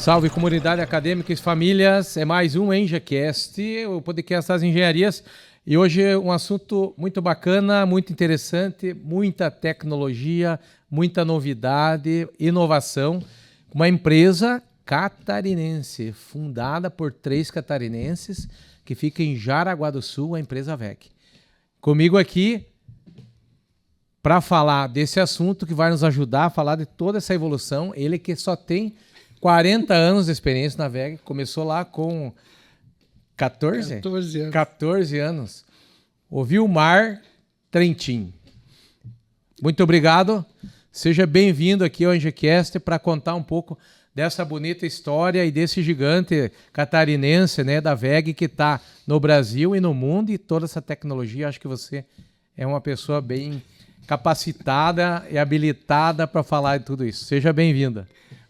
Salve comunidade acadêmica e famílias, é mais um EngenCast, o podcast das engenharias. E hoje é um assunto muito bacana, muito interessante, muita tecnologia, muita novidade, inovação. Uma empresa catarinense, fundada por 3 catarinenses, que fica em Jaraguá do Sul, a empresa WEG. Comigo aqui, para falar desse assunto que vai nos ajudar a falar de toda essa evolução, ele que só tem 40 anos de experiência na WEG, começou lá com 14 anos. 14 anos. O Vilmar Trentin. Muito obrigado. Seja bem-vindo aqui ao EngenCast para contar um pouco dessa bonita história e desse gigante catarinense, né, da WEG, que está no Brasil e no mundo, e toda essa tecnologia. Acho que você é uma pessoa bem capacitada e habilitada para falar de tudo isso. Seja bem-vinda.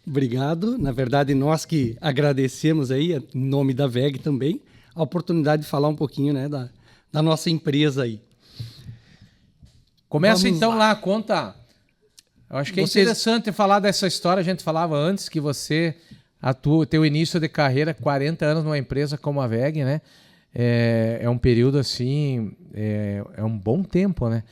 Obrigado. Na verdade, nós que agradecemos aí, em nome da WEG também, a oportunidade de falar um pouquinho, né, da nossa empresa aí. Começa então lá, conta. Eu acho que é interessante falar dessa história. A gente falava antes que você teu início de carreira, 40 anos numa empresa como a WEG, né? É um período assim, é um bom tempo, né?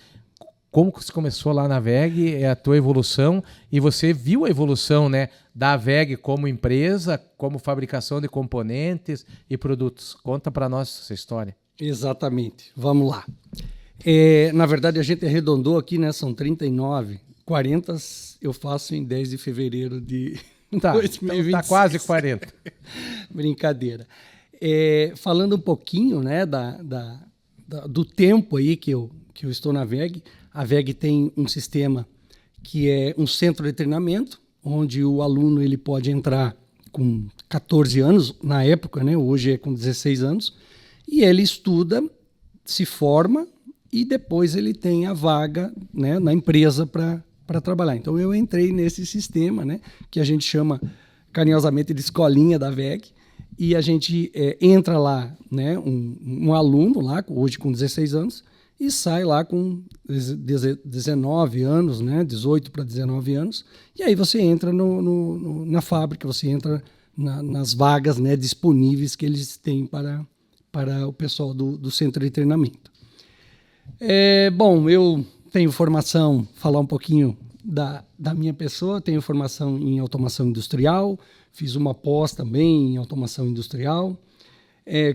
Como que você começou lá na WEG, é a tua evolução, e você viu a evolução, né, da WEG como empresa, como fabricação de componentes e produtos. Conta para nós essa história. Exatamente. Vamos lá. Na verdade, a gente arredondou aqui, né? São 39. 40 eu faço em 10 de fevereiro de 2026. Então tá quase 40. Brincadeira. Falando um pouquinho, né, do tempo aí que eu estou na WEG, a WEG tem um sistema que é um centro de treinamento, onde o aluno ele pode entrar com 14 anos, na época, né, hoje é com 16 anos, e ele estuda, se forma e depois ele tem a vaga, né, na empresa para trabalhar. Então eu entrei nesse sistema, né, que a gente chama carinhosamente de escolinha da WEG, e a gente entra lá, né, um aluno lá, hoje com 16 anos, e sai lá com 19 anos, né, 18 para 19 anos, e aí você entra na fábrica, você entra nas vagas, né, disponíveis que eles têm para o pessoal do centro de treinamento. Bom, eu tenho formação, falar um pouquinho da minha pessoa, tenho formação em automação industrial, fiz uma pós também em automação industrial,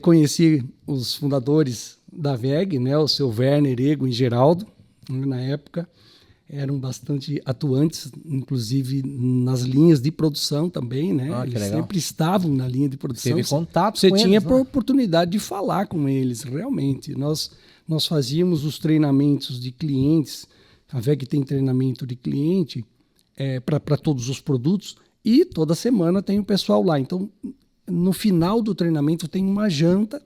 conheci os fundadores da WEG, né, o seu Werner, Ego e Geraldo, né, na época, eram bastante atuantes, inclusive nas linhas de produção também, né? Eles sempre estavam na linha de produção. Teve contato Você com tinha eles, né? oportunidade de falar com eles, realmente. Nós fazíamos os treinamentos de clientes, a WEG tem treinamento de cliente para todos os produtos, e toda semana tem o pessoal lá. Então, no final do treinamento tem uma janta,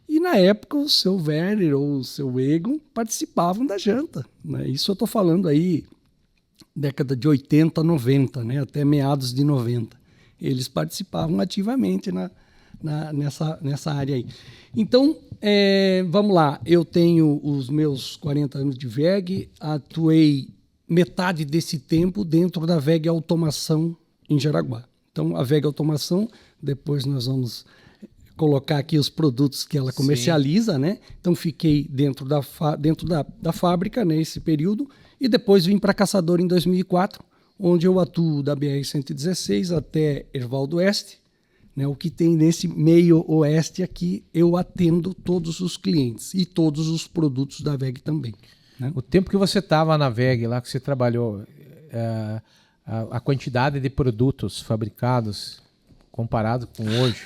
e na época o seu Werner ou o seu Egon participavam da janta, né? Isso eu estou falando aí, década de 80, 90, né? Até meados de 90. Eles participavam ativamente nessa área aí. Então, vamos lá, eu tenho os meus 40 anos de WEG, atuei metade desse tempo dentro da WEG Automação em Jaraguá. Então, a WEG Automação, depois nós vamos colocar aqui os produtos que ela comercializa, né? Então fiquei dentro da fábrica nesse período, e depois vim para Caçador em 2004, onde eu atuo da BR-116 até Hervaldo Oeste, né? O que tem nesse meio oeste aqui, eu atendo todos os clientes e todos os produtos da WEG também, né? O tempo que você estava na WEG, lá que você trabalhou, a quantidade de produtos fabricados comparado com hoje?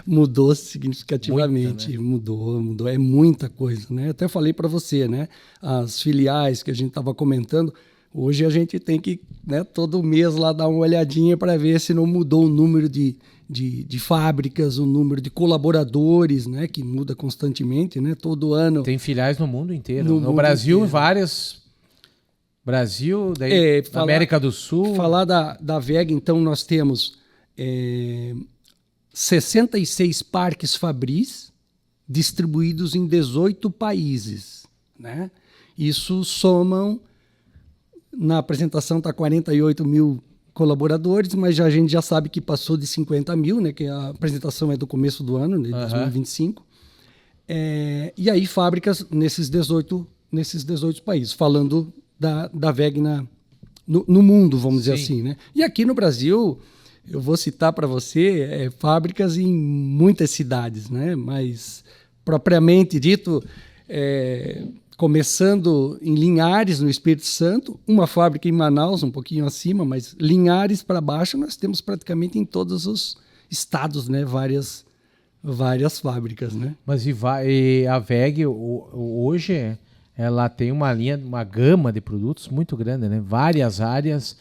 Mudou significativamente. Muita, né? Mudou, é muita coisa, né? Até falei para você, né? As filiais que a gente estava comentando, hoje a gente tem que, né, todo mês lá dar uma olhadinha para ver se não mudou o número de fábricas, o número de colaboradores, né, que muda constantemente, né? Todo ano. Tem filiais no mundo inteiro. No Brasil, inteiro. Várias. Brasil, daí América do Sul. Falar da WEG, então, nós temos 66 parques Fabris distribuídos em 18 países, né? Isso somam, na apresentação está 48 mil colaboradores, mas a gente já sabe que passou de 50 mil, né? Que a apresentação é do começo do ano, de 2025. E aí fábricas nesses 18 países, falando da WEG no mundo, vamos dizer assim, né? E aqui no Brasil, eu vou citar para você fábricas em muitas cidades, né? Mas propriamente dito, começando em Linhares, no Espírito Santo, uma fábrica em Manaus, um pouquinho acima, mas Linhares para baixo nós temos praticamente em todos os estados, né? Várias fábricas, né? Mas e a WEG hoje ela tem uma gama de produtos muito grande, né? Várias áreas.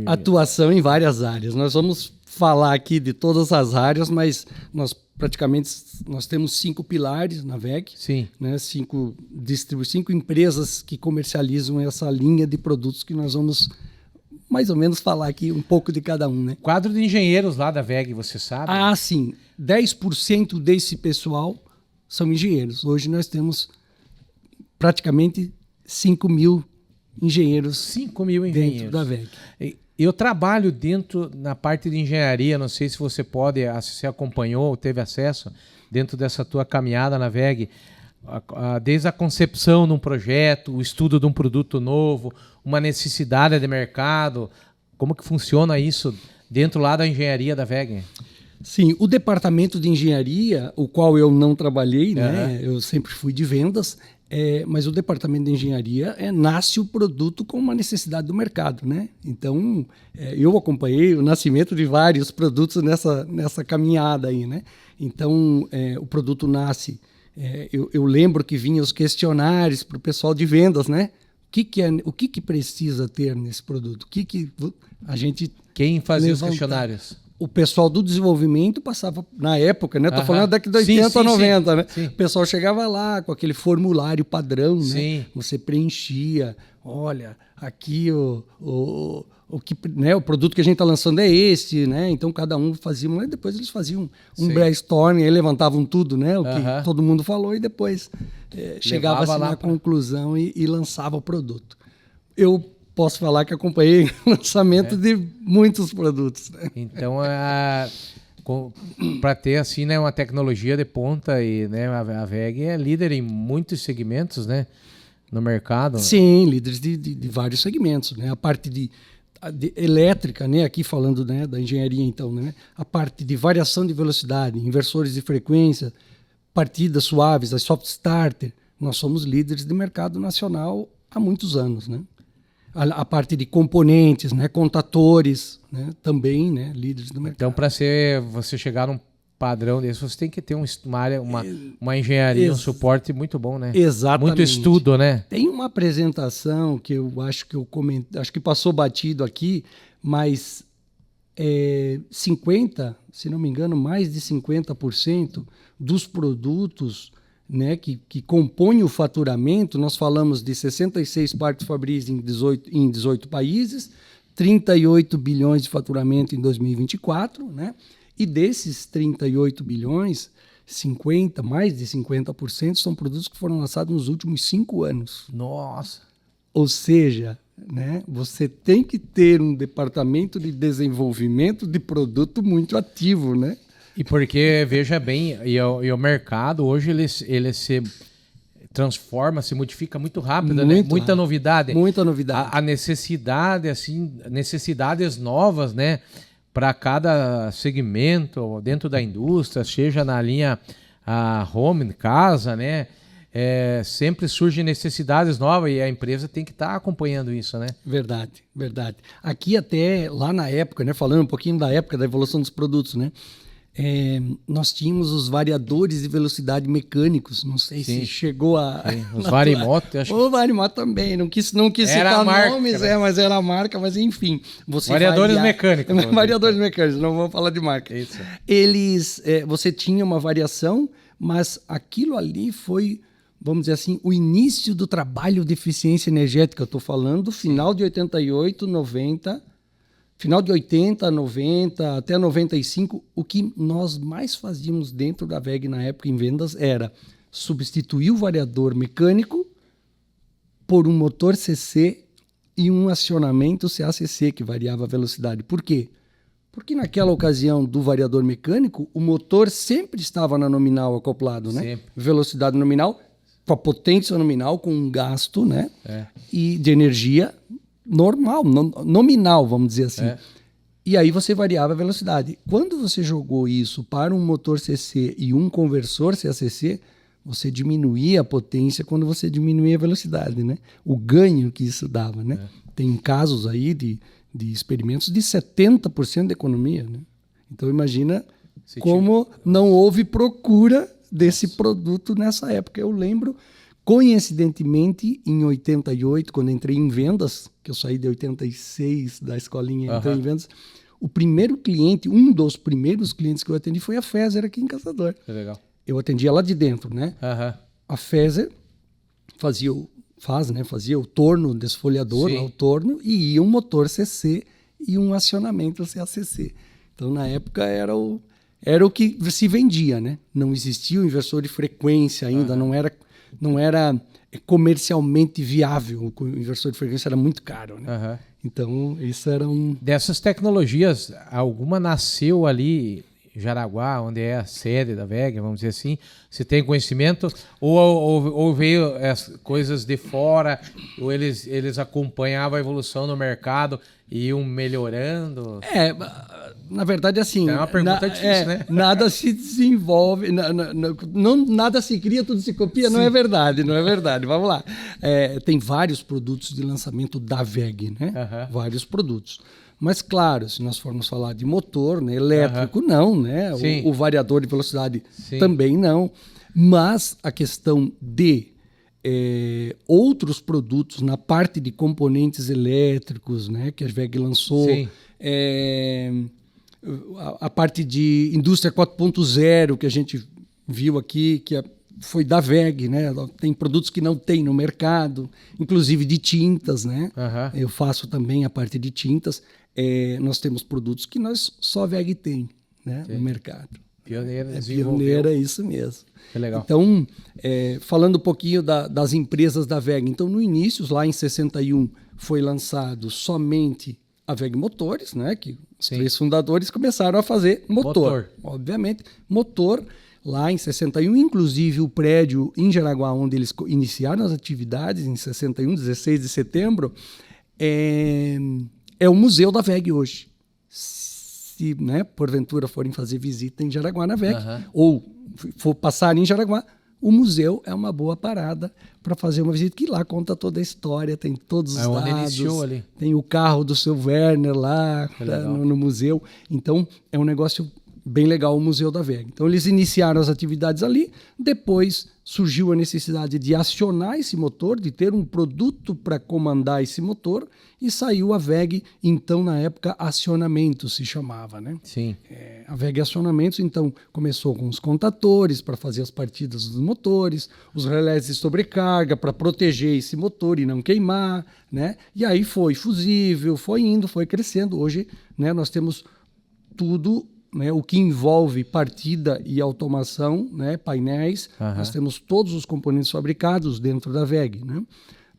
Atuação em várias áreas. Nós vamos falar aqui de todas as áreas, mas nós temos 5 pilares na WEG. Sim. Né? 5 empresas que comercializam essa linha de produtos que nós vamos mais ou menos falar aqui um pouco de cada um, né? Quadro de engenheiros lá da WEG, você sabe? Ah, sim. 10% desse pessoal são engenheiros. Hoje nós temos praticamente 5 mil engenheiros. 5 mil engenheiros dentro da WEG. Eu trabalho na parte de engenharia, não sei se você se acompanhou, teve acesso dentro dessa tua caminhada na WEG, desde a concepção de um projeto, o estudo de um produto novo, uma necessidade de mercado, como que funciona isso dentro lá da engenharia da WEG? Sim, o departamento de engenharia, o qual eu não trabalhei, né? Eu sempre fui de vendas, mas o departamento de engenharia nasce o produto com uma necessidade do mercado, né? Então, eu acompanhei o nascimento de vários produtos nessa caminhada aí, né? Então, o produto nasce. Eu lembro que vinham os questionários para o pessoal de vendas, né? O que precisa ter nesse produto? A gente Quem fazia os questionários? O pessoal do desenvolvimento passava, na época, né? Estou falando da década de 80, 90, né? Sim. O pessoal chegava lá com aquele formulário padrão, né? Você preenchia, olha, aqui o produto que a gente está lançando é esse, né? Então cada um fazia, mas depois eles faziam um brainstorming, aí levantavam tudo, né? O que todo mundo falou e depois chegava-se na conclusão e lançava o produto. Eu posso falar que acompanhei o lançamento de muitos produtos, né? Então, para ter assim, né, uma tecnologia de ponta, e né, a WEG é líder em muitos segmentos, né, no mercado. Sim, líderes de vários segmentos, né? A parte de elétrica, né, aqui falando, né, da engenharia, então, né, a parte de variação de velocidade, inversores de frequência, partidas suaves, as soft starter, nós somos líderes de mercado nacional há muitos anos, né? A parte de componentes, né, contatores, né, também, né, líderes do mercado. Então, para você chegar num padrão desse, você tem que ter uma engenharia, um suporte muito bom, né? Exatamente. Muito estudo, né? Tem uma apresentação que eu acho que eu comentei, acho que passou batido aqui, mas se não me engano, mais de 50% dos produtos, né, que compõem o faturamento, nós falamos de 66 partes fabris em 18 países, 38 bilhões de faturamento em 2024, né? E desses 38 bilhões, mais de 50% são produtos que foram lançados nos últimos 5 anos. Nossa! Ou seja, né, você tem que ter um departamento de desenvolvimento de produto muito ativo, né? E porque, veja bem, e o mercado hoje ele se transforma, se modifica muito rápido, né? Muita novidade. Muita novidade. A necessidade, assim, necessidades novas, né? Para cada segmento dentro da indústria, seja na linha home, casa, né? Sempre surgem necessidades novas e a empresa tem que estar acompanhando isso, né? Verdade, verdade. Aqui até, lá na época, né? Falando um pouquinho da época da evolução dos produtos, né? Nós tínhamos os variadores de velocidade mecânicos, não sei se chegou a... Os Varimoto, acho que... O Varimoto também, não quis citar marca, nomes, né? Mas era a marca, mas enfim. Variadores mecânicos. Variadores mecânicos, não vamos falar de marca. Isso. Você tinha uma variação, mas aquilo ali foi, vamos dizer assim, o início do trabalho de eficiência energética. Eu estou falando final de 88, 90... Final de 80, 90, até 95, o que nós mais fazíamos dentro da WEG na época em vendas era substituir o variador mecânico por um motor CC e um acionamento CACC, que variava a velocidade. Por quê? Porque naquela ocasião do variador mecânico, o motor sempre estava na nominal acoplado, né? Sempre. Velocidade nominal, com a potência nominal, com um gasto, né? E de energia normal, nominal, vamos dizer assim. E aí você variava a velocidade. Quando você jogou isso para um motor CC e um conversor CACC, você diminuía a potência quando você diminuía a velocidade, né? O ganho que isso dava, né? Tem casos aí de experimentos de 70% de economia, né? Então imagina como não houve procura desse produto nessa época. Eu lembro, coincidentemente, em 88, quando entrei em vendas, que eu saí de 86 da escolinha, entrei em vendas, o primeiro cliente, um dos primeiros clientes que eu atendi foi a Feser aqui em Caçador. Que legal. Eu atendia lá de dentro, né? A Feser fazia o torno desfolhador, o torno, e ia um motor CC e um acionamento CACC. Então, na época, era o que se vendia, né? Não existia o inversor de frequência ainda, não era comercialmente viável. O inversor de frequência era muito caro, né? Então, isso era um... Dessas tecnologias, alguma nasceu ali em Jaraguá, onde é a sede da WEG, vamos dizer assim? Você tem conhecimento? Ou veio as coisas de fora, ou eles acompanhavam a evolução no mercado e iam melhorando? Na verdade, assim... É uma pergunta difícil, né? Nada se desenvolve, nada se cria, tudo se copia. Sim. Não é verdade. Vamos lá. Tem vários produtos de lançamento da WEG, né? Vários produtos. Mas, claro, se nós formos falar de motor, né, elétrico, não, né? O variador de velocidade também não. Mas a questão de outros produtos na parte de componentes elétricos, né, que a WEG lançou, a parte de indústria 4.0 que a gente viu aqui, que foi da WEG, né? Tem produtos que não tem no mercado, inclusive de tintas, né? Eu faço também a parte de tintas. Nós temos produtos que só a WEG tem, né, no mercado. Pioneira, é isso mesmo. Que legal. Então, falando um pouquinho das empresas da WEG. Então, no início, lá em 61, foi lançado somente a WEG Motores, né? Que os três fundadores começaram a fazer motor. Obviamente, motor. Lá em 61, inclusive o prédio em Jaraguá, onde eles iniciaram as atividades, em 61, 16 de setembro, é o museu da WEG hoje. Se, né, porventura forem fazer visita em Jaraguá na WEG, ou for passar em Jaraguá, o museu é uma boa parada para fazer uma visita, que lá conta toda a história, tem todos os dados, iniciou ali. Tem o carro do seu Werner lá no museu. Então, é um negócio bem legal o Museu da WEG. Então, eles iniciaram as atividades ali, depois surgiu a necessidade de acionar esse motor, de ter um produto para comandar esse motor, e saiu a WEG, então, na época, Acionamentos se chamava, né? Sim. A WEG Acionamentos, então, começou com os contatores para fazer as partidas dos motores, os relés de sobrecarga para proteger esse motor e não queimar, né? E aí foi fusível, foi indo, foi crescendo. Hoje, né, nós temos tudo, né, o que envolve partida e automação, né, painéis, nós temos todos os componentes fabricados dentro da WEG, né?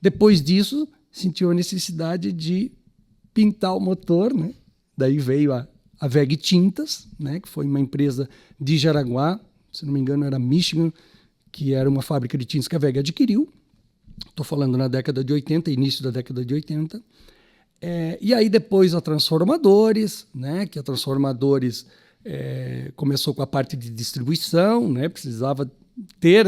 Depois disso, sentiu a necessidade de pintar o motor, né? Daí veio a WEG Tintas, né, que foi uma empresa de Jaraguá, se não me engano era Michigan, que era uma fábrica de tintas que a WEG adquiriu. Estou falando na década de 80, início da década de 80. E aí depois a Transformadores, né, que a Transformadores começou com a parte de distribuição, né, precisava ter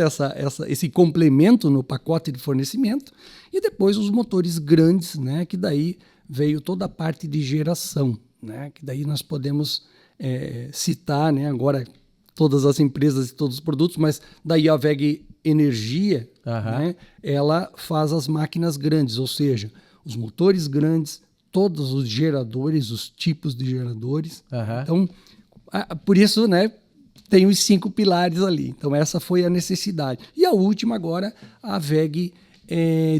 esse complemento no pacote de fornecimento, e depois os motores grandes, né, que daí veio toda a parte de geração, né, que daí nós podemos citar, né, agora todas as empresas e todos os produtos, mas daí a WEG Energia, né, ela faz as máquinas grandes, ou seja, os motores grandes, todos os geradores, os tipos de geradores. Então, por isso, né, tem os 5 pilares ali. Então, essa foi a necessidade. E a última agora, a WEG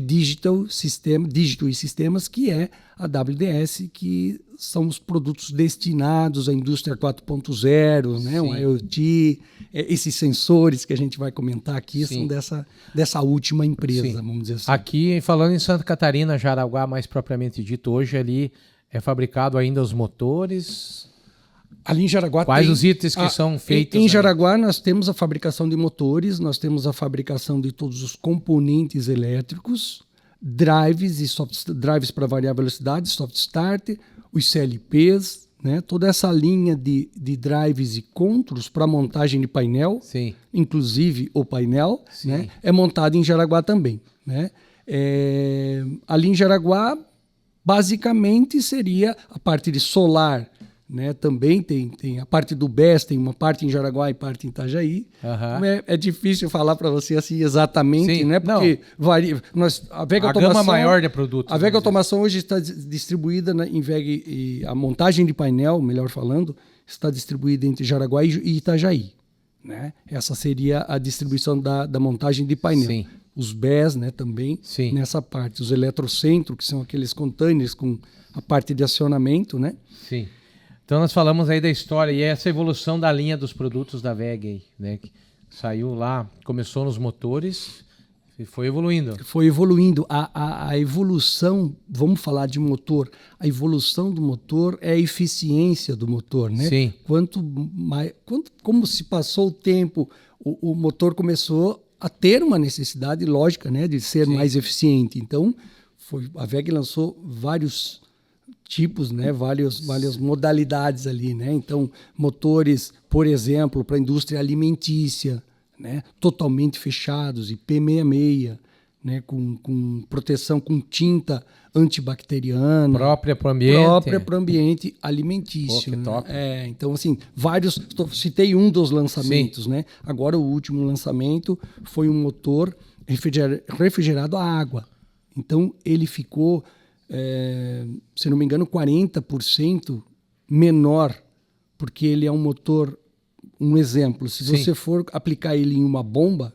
Digital e Sistemas, que é a WDS, que são os produtos destinados à indústria 4.0, né? O IoT, esses sensores que a gente vai comentar aqui são dessa última empresa, vamos dizer assim. Aqui, falando em Santa Catarina, Jaraguá mais propriamente dito, hoje ali é fabricado ainda os motores? Ali em Jaraguá quais os itens que são feitos? Em Jaraguá nós temos a fabricação de motores, nós temos a fabricação de todos os componentes elétricos, drives e drives para variar velocidade, soft start, os CLPs, né? Toda essa linha de drives e controles para montagem de painel, inclusive o painel, né? É montado em Jaraguá também, né? Ali em Jaraguá, basicamente seria a parte de solar, né? Também tem a parte do BES, tem uma parte em Jaraguá e parte em Itajaí. É difícil falar para você assim exatamente, né? Porque varia. A VEG Automação, gama maior de produtos. A VEG Automação hoje está distribuída em VEG, e a montagem de painel, melhor falando, está distribuída entre Jaraguá e Itajaí, né? Essa seria a distribuição da montagem de painel. Os BES, né, também nessa parte. Os eletrocentros, que são aqueles containers com a parte de acionamento, né? Então nós falamos aí da história e essa evolução da linha dos produtos da VEG, né? Que saiu lá, começou nos motores e foi evoluindo. Foi evoluindo. A evolução, vamos falar de motor, a evolução do motor é a eficiência do motor, né? Como se passou o tempo, o motor começou a ter uma necessidade lógica, né, de ser mais eficiente. Então, a VEG lançou vários tipos, né, várias modalidades ali, né? Então, motores, por exemplo, para a indústria alimentícia, né, totalmente fechados, IP66, né, com proteção com tinta antibacteriana. Própria para o ambiente. Própria para o ambiente alimentício. Que top. Né? Então, assim, citei um dos lançamentos, né? Agora, o último lançamento foi um motor refrigerado a água. Então, ele ficou, se não me engano, 40% menor, porque ele é um motor, um exemplo. Se você for aplicar ele em uma bomba,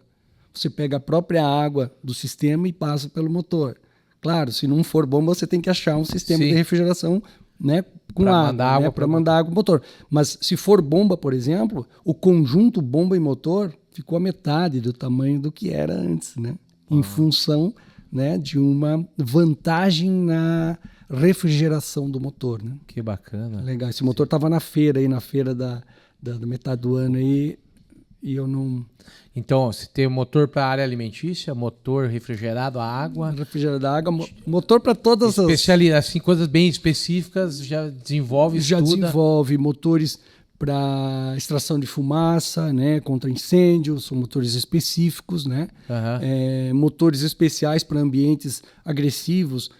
você pega a própria água do sistema e passa pelo motor. Claro, se não for bomba, você tem que achar um sistema de refrigeração, né, com água, para mandar água para o motor. Mas se for bomba, por exemplo, o conjunto bomba e motor ficou a metade do tamanho do que era antes, né? Em função, né, de uma vantagem na refrigeração do motor, né? Que bacana. Legal. Esse motor estava na feira da metade do ano aí, e eu não... Então, você tem motor para a área alimentícia, motor refrigerado a água. Refrigerado a água, motor para todas as... Assim, coisas bem específicas, já desenvolve, desenvolve motores para extração de fumaça, né, contra incêndio, são motores específicos, né? Motores especiais para ambientes agressivos,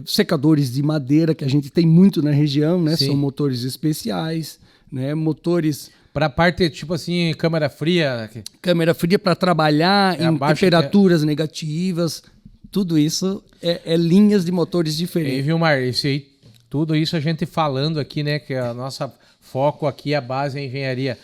secadores de madeira, que a gente tem muito na região, né? São motores especiais, né? Motores... Para a parte, tipo assim, câmara fria. Câmara fria para trabalhar em temperaturas negativas. Tudo isso é linhas de motores diferentes. E, Vilmar, tudo isso a gente falando aqui, né? Que a nossa foco aqui, a base é a engenharia.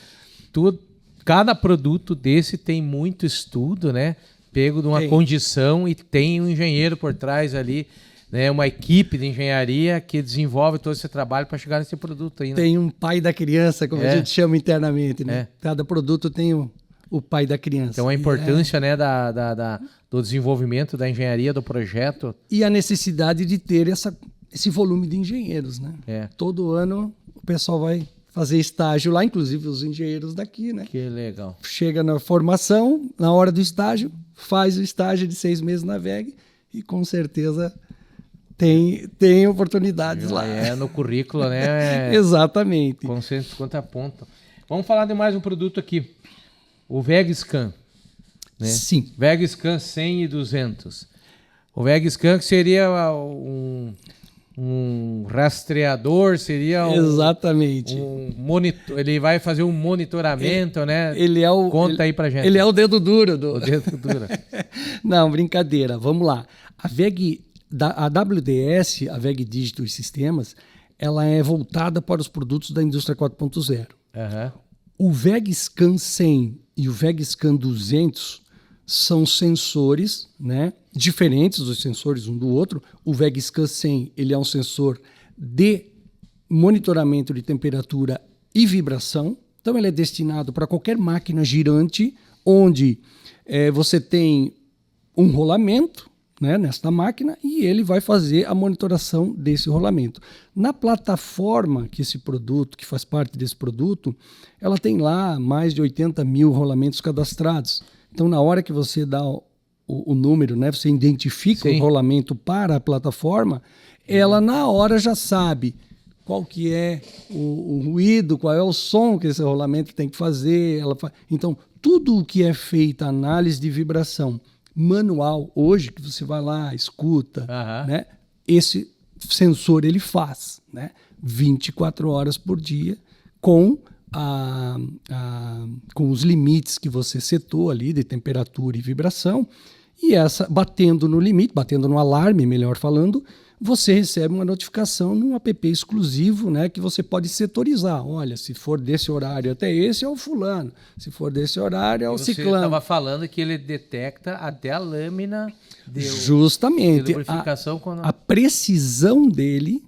Cada produto desse tem muito estudo, né? Pego de uma condição e tem um engenheiro por trás ali, né, uma equipe de engenharia que desenvolve todo esse trabalho para chegar nesse produto aí. Né? Tem um pai da criança, como a gente chama internamente. Né? Cada produto tem o pai da criança. Então a importância né, do desenvolvimento da engenharia, do projeto. E a necessidade de ter esse volume de engenheiros. Né? Todo ano o pessoal vai fazer estágio lá, inclusive os engenheiros daqui. Né? Que legal. Chega na formação, na hora do estágio, faz o estágio de 6 meses na VEG e com certeza... Tem oportunidades lá. No currículo, né? Exatamente. Quanto aponta. Vamos falar de mais um produto aqui. O VEGScan. Né? Sim. VEGScan 100 e 200. O VEGScan que seria um rastreador, seria Exatamente. monitor. Ele vai fazer um monitoramento, né? Conta aí pra gente. Ele é o dedo duro. O dedo duro. Não, brincadeira. Vamos lá. A VEG... A WDS, a VEG Digital Sistemas, ela é voltada para os produtos da indústria 4.0. O VEGScan 100 e o VEGScan 200 são sensores, né, diferentes, os sensores um do outro. O VEGScan 100 ele é um sensor de monitoramento de temperatura e vibração. Então, ele é destinado para qualquer máquina girante, onde você tem um rolamento, né, nesta máquina, e ele vai fazer a monitoração desse rolamento. Na plataforma que faz parte desse produto, ela tem lá mais de 80 mil rolamentos cadastrados. Então, na hora que você dá o número, né, você identifica o rolamento para a plataforma, ela na hora já sabe qual que é o ruído, qual é o som que esse rolamento tem que fazer. Então, tudo o que é feita análise de vibração manual, hoje, que você vai lá, escuta, né, esse sensor ele faz, né, 24 horas por dia, com os limites que você setou ali de temperatura e vibração, e batendo no limite, batendo no alarme, melhor falando, você recebe uma notificação num app exclusivo, né, que você pode setorizar. Olha, se for desse horário até esse, é o fulano. Se for desse horário, é o ciclano. Você estava falando que ele detecta até a lâmina Justamente. de lubrificação. A precisão dele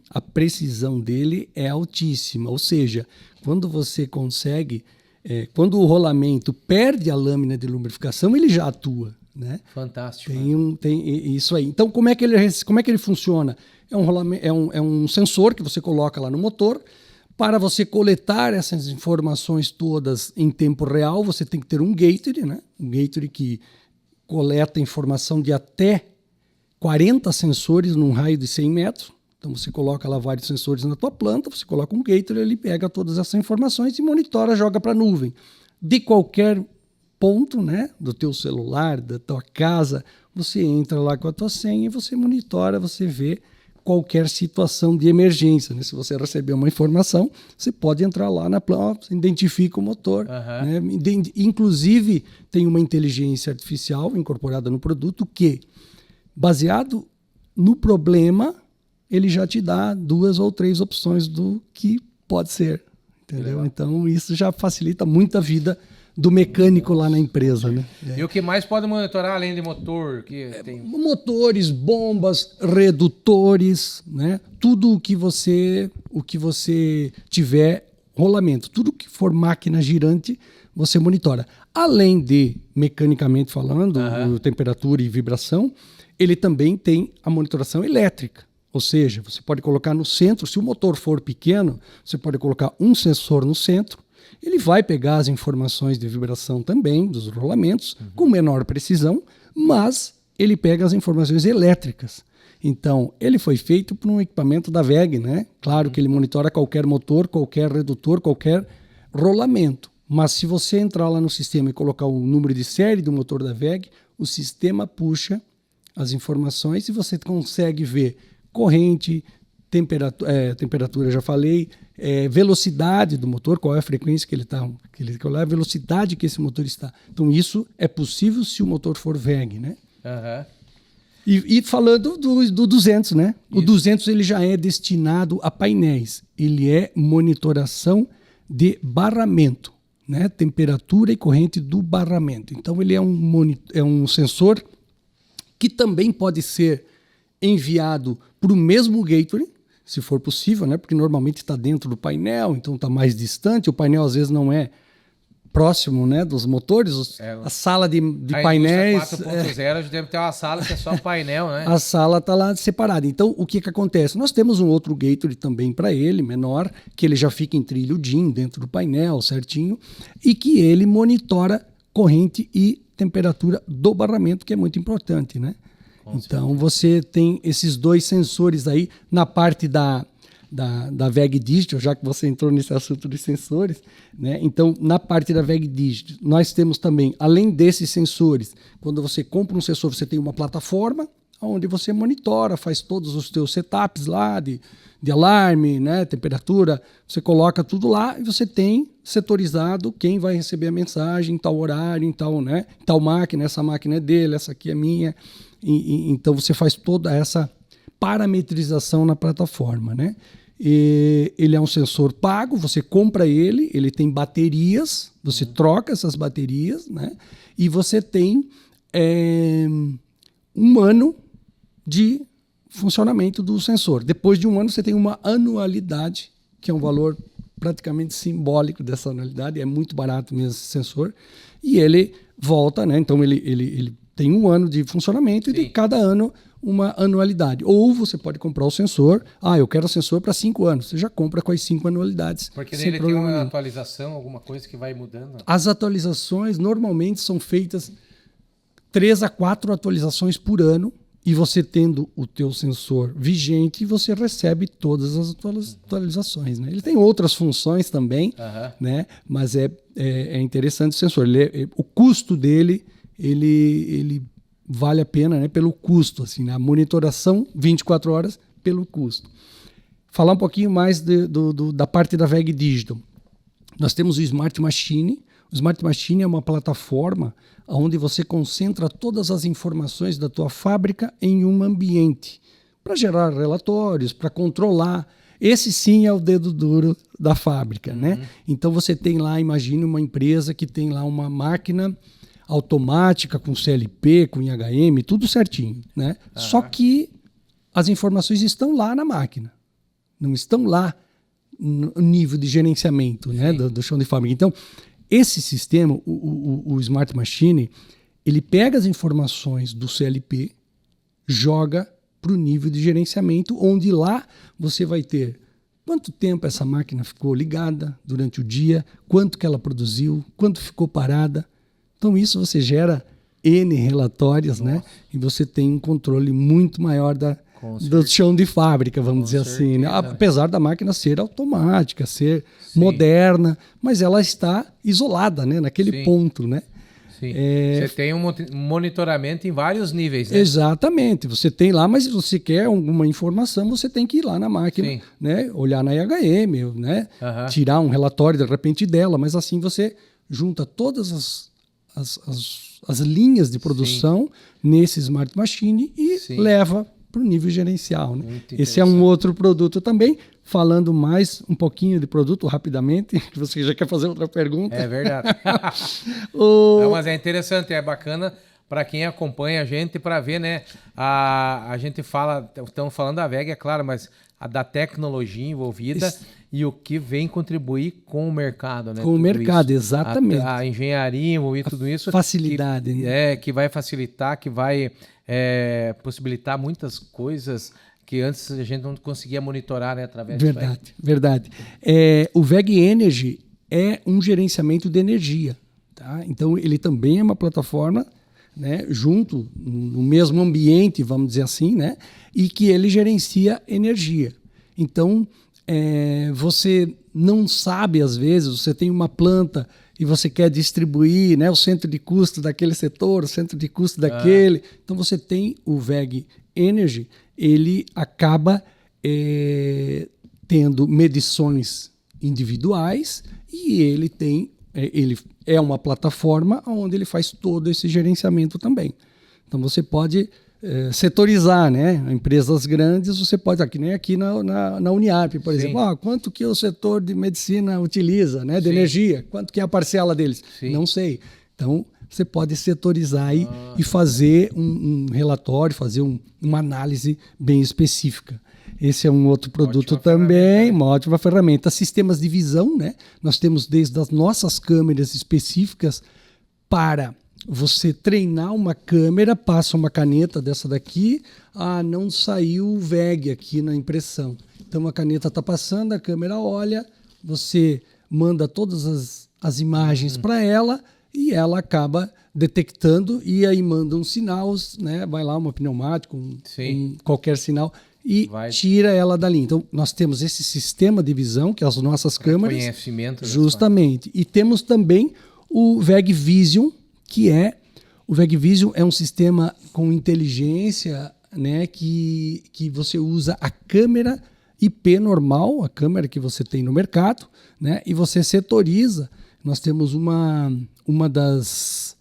é altíssima. Ou seja, quando você consegue... quando o rolamento perde a lâmina de lubrificação, ele já atua. Né? Fantástico. Tem isso aí. Então, como é que ele funciona? É um sensor que você coloca lá no motor. Para você coletar essas informações todas em tempo real, você tem que ter um gateway, né? Um gateway que coleta informação de até 40 sensores num raio de 100 metros. Então, você coloca lá vários sensores na tua planta, você coloca um gateway, ele pega todas essas informações e monitora, joga para a nuvem. De qualquer ponto, né, do teu celular, da tua casa, você entra lá com a tua senha e você monitora, você vê qualquer situação de emergência, né? Se você receber uma informação, você pode entrar lá na planta, identifica o motor, né? Inclusive tem uma inteligência artificial incorporada no produto que, baseado no problema, ele já te dá 2 ou 3 opções do que pode ser, entendeu? Então isso já facilita muito a vida do mecânico lá na empresa, né? E o que mais pode monitorar além de motor? Motores, bombas, redutores, né? Tudo o que você tiver rolamento, tudo que for máquina girante, você monitora. Além de, mecanicamente falando, temperatura e vibração, ele também tem a monitoração elétrica. Ou seja, você pode colocar no centro, se o motor for pequeno, você pode colocar um sensor no centro. Ele vai pegar as informações de vibração também, dos rolamentos, com menor precisão, mas ele pega as informações elétricas. Então, ele foi feito por um equipamento da WEG, né? Claro que ele monitora qualquer motor, qualquer redutor, qualquer rolamento. Mas se você entrar lá no sistema e colocar o número de série do motor da WEG, o sistema puxa as informações e você consegue ver corrente, temperatura, já falei, velocidade do motor, qual é a frequência que ele está, qual é a velocidade que esse motor está. Então, isso é possível se o motor for WEG, né? E falando do 200, né? Isso. O 200 ele já é destinado a painéis. Ele é monitoração de barramento, né? Temperatura e corrente do barramento. Então, ele é um sensor que também pode ser enviado para o mesmo gateway, se for possível, né? Porque normalmente está dentro do painel, então está mais distante. O painel às vezes não é próximo, né, dos motores. A sala de painéis... 4.0 a gente deve ter uma sala que é só painel, né? A sala está lá separada. Então, o que acontece? Nós temos um outro gateway também para ele, menor, que ele já fica em trilho DIN dentro do painel, certinho, e que ele monitora corrente e temperatura do barramento, que é muito importante, né? Então, você tem esses 2 sensores aí na parte da WEG Digital, já que você entrou nesse assunto dos sensores, né? Então, na parte da WEG Digital, nós temos também, além desses sensores, quando você compra um sensor, você tem uma plataforma onde você monitora, faz todos os teus setups lá de alarme, né? Temperatura, você coloca tudo lá e você tem setorizado quem vai receber a mensagem em tal horário, em tal, né? Tal máquina, essa máquina é dele, essa aqui é minha. Então você faz toda essa parametrização na plataforma, né? E ele é um sensor pago, você compra ele tem baterias, você troca essas baterias, né? E você tem 1 ano de funcionamento do sensor. Depois de um ano, você tem uma anualidade, que é um valor praticamente simbólico dessa anualidade, é muito barato mesmo esse sensor, e ele volta, né? Então ele tem um ano de funcionamento e de cada ano uma anualidade. Ou você pode comprar o sensor, eu quero o sensor para 5 anos, você já compra com as 5 anualidades. Porque ele tem uma atualização, alguma coisa que vai mudando? As atualizações normalmente são feitas 3 a 4 atualizações por ano, e você tendo o teu sensor vigente, você recebe todas as atualizações, né? Ele tem outras funções também, né? Mas é interessante o sensor. O custo dele, ele vale a pena, né? Pelo custo, assim, né? A monitoração 24 horas pelo custo. Falar um pouquinho mais da parte da WEG Digital. Nós temos o Smart Machine. O Smart Machine é uma plataforma onde você concentra todas as informações da tua fábrica em um ambiente para gerar relatórios, para controlar. Esse sim é o dedo duro da fábrica, né? Então você tem lá, imagine uma empresa que tem lá uma máquina automática com CLP, com IHM, tudo certinho, né? Só que as informações estão lá na máquina, não estão lá no nível de gerenciamento, né, do chão de fábrica. Então, esse sistema, o Smart Machine, ele pega as informações do CLP, joga para o nível de gerenciamento, onde lá você vai ter quanto tempo essa máquina ficou ligada durante o dia, quanto que ela produziu, quanto ficou parada. Então isso você gera N relatórios, né? E você tem um controle muito maior do chão de fábrica, vamos dizer assim, né? Apesar da máquina ser automática, ser moderna, mas ela está isolada, né? Naquele ponto, né? Você tem um monitoramento em vários níveis, né? Exatamente. Você tem lá, mas se você quer alguma informação, você tem que ir lá na máquina, né? Olhar na IHM, né? Tirar um relatório de repente dela, mas assim você junta todas as linhas de produção nesse Smart Machine e leva para o nível gerencial, né? Esse é um outro produto também. Falando mais um pouquinho de produto rapidamente, que você já quer fazer outra pergunta. É verdade. Não, mas é interessante, é bacana para quem acompanha a gente para ver, né? A gente fala, estamos falando da WEG, é claro, mas da tecnologia envolvida e o que vem contribuir com o mercado, né? Com o mercado, exatamente. A engenharia envolvida, tudo isso. Facilidade. Que vai facilitar, que vai possibilitar muitas coisas que antes a gente não conseguia monitorar, né, através do WEG. Verdade. O WEG Energy é um gerenciamento de energia. Tá? Então, ele também é uma plataforma, né, junto, no mesmo ambiente, vamos dizer assim, né, e que ele gerencia energia. Então, você não sabe, às vezes, você tem uma planta e você quer distribuir, né, o centro de custo daquele setor, o centro de custo daquele. Então, você tem o WEG Energy, ele acaba tendo medições individuais e ele é uma plataforma onde ele faz todo esse gerenciamento também. Então você pode setorizar, né? Empresas grandes, você pode, que nem aqui na Uniarp, por exemplo, quanto que o setor de medicina utiliza, né? De energia, quanto que é a parcela deles? Não sei. Então você pode setorizar e fazer um relatório, fazer uma análise bem específica. Esse é um outro produto também, uma ótima ferramenta. Sistemas de visão, né? Nós temos desde as nossas câmeras específicas para você treinar uma câmera, passa uma caneta dessa daqui, não saiu o WEG aqui na impressão. Então a caneta está passando, a câmera olha, você manda todas as imagens para ela, e ela acaba detectando e aí manda um sinal, né? Vai lá, uma pneumática, qualquer sinal, e tira ela dali. Então, nós temos esse sistema de visão, que é as nossas câmeras. Conhecimento. Justamente. E temos também o WEG Vision, o WEG Vision é um sistema com inteligência, né? Que você usa a câmera IP normal, a câmera que você tem no mercado, né? E você setoriza. Nós temos uma das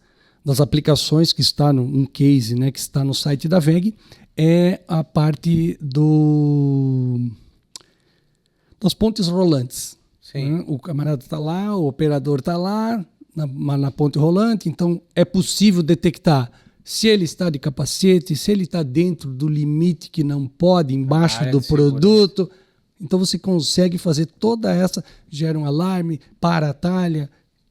aplicações que está um case, né, que está no site da WEG, é a parte das pontes rolantes. Né? O camarada está lá, o operador está lá na ponte rolante, então é possível detectar se ele está de capacete, se ele está dentro do limite que não pode, embaixo do produto. Então você consegue fazer toda essa, gera um alarme, para a talha,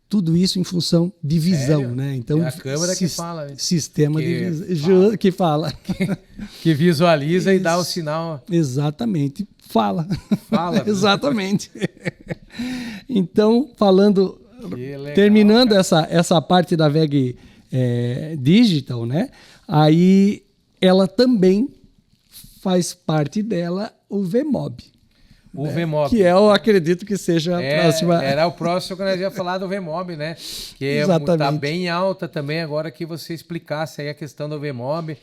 tudo isso em função de visão, né? Então, é a câmera que fala, né? Sistema de visão que fala. Que visualiza e dá o sinal. Exatamente. Fala. Exatamente. Então, terminando essa parte da VEG Digital, né? Aí ela também faz parte dela o VMOB. O VMOB. Que eu acredito que seja a próxima. Era o próximo que nós ia falar do VMOB, né? Que está bem alta também agora que você explicasse aí a questão do VMOB,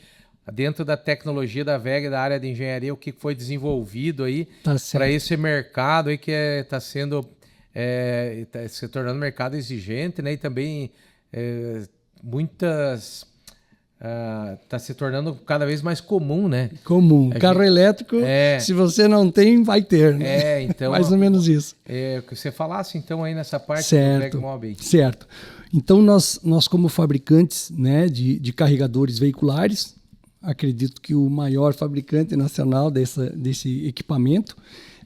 dentro da tecnologia da VEG, da área de engenharia, o que foi desenvolvido aí para esse mercado aí que está sendo tá se tornando um mercado exigente, né? E também está se tornando cada vez mais comum, né? Comum. Carro elétrico, se você não tem, vai ter, né? Então, mais ou menos isso. Que você falasse, então, aí nessa parte do VEGMOB. Certo. Então, nós como fabricantes, né, de carregadores veiculares, acredito que o maior fabricante nacional desse equipamento,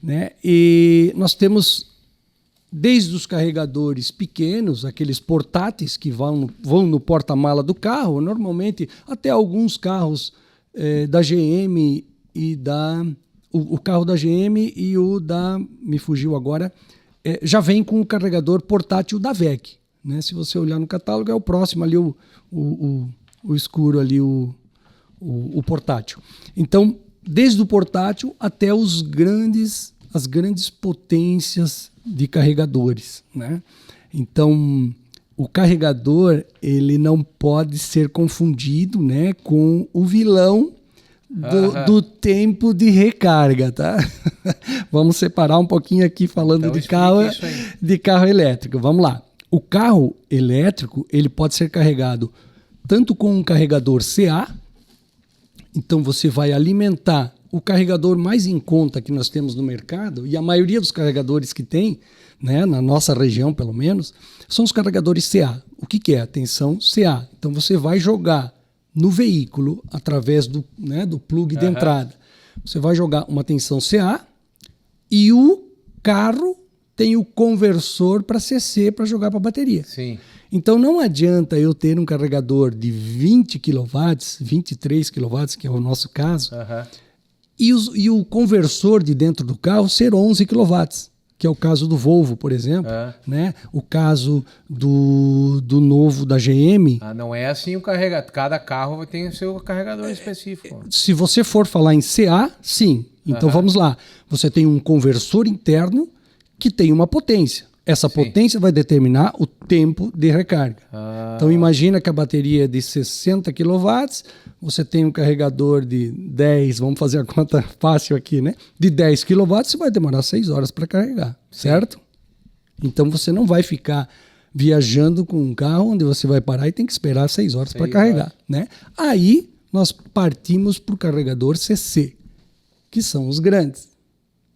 né? E nós temos desde os carregadores pequenos, aqueles portáteis que vão no porta-mala do carro, normalmente até alguns carros da GM e o carro da GM e o da... me fugiu agora, já vem com o carregador portátil da VEG. Né? Se você olhar no catálogo, é o próximo ali, o escuro ali, o portátil. Então, desde o portátil até as grandes potências de carregadores, né? Então, o carregador ele não pode ser confundido, né, com o vilão do tempo de recarga, tá? Vamos separar um pouquinho aqui falando então, de carro elétrico. Vamos lá. O carro elétrico ele pode ser carregado tanto com um carregador CA, então você vai alimentar o carregador mais em conta que nós temos no mercado, e a maioria dos carregadores que tem, né, na nossa região pelo menos, são os carregadores CA. O que é a tensão CA? Então você vai jogar no veículo, através do plug de entrada, você vai jogar uma tensão CA e o carro tem o conversor para CC para jogar para a bateria. Sim. Então não adianta eu ter um carregador de 20 kW, 23 kW, que é o nosso caso, e o conversor de dentro do carro ser 11 kW, que é o caso do Volvo, por exemplo, né? O caso do novo da GM. Não é assim o carregador. Cada carro tem o seu carregador específico. Se você for falar em CA, sim. Então vamos lá. Você tem um conversor interno que tem uma potência. Essa potência vai determinar o tempo de recarga. Então imagina que a bateria é de 60 kW, você tem um carregador de 10, vamos fazer a conta fácil aqui, né? De 10 kW, você vai demorar 6 horas para carregar, certo? Então você não vai ficar viajando com um carro onde você vai parar e tem que esperar 6 horas para carregar, né? Aí nós partimos para o carregador CC, que são os grandes.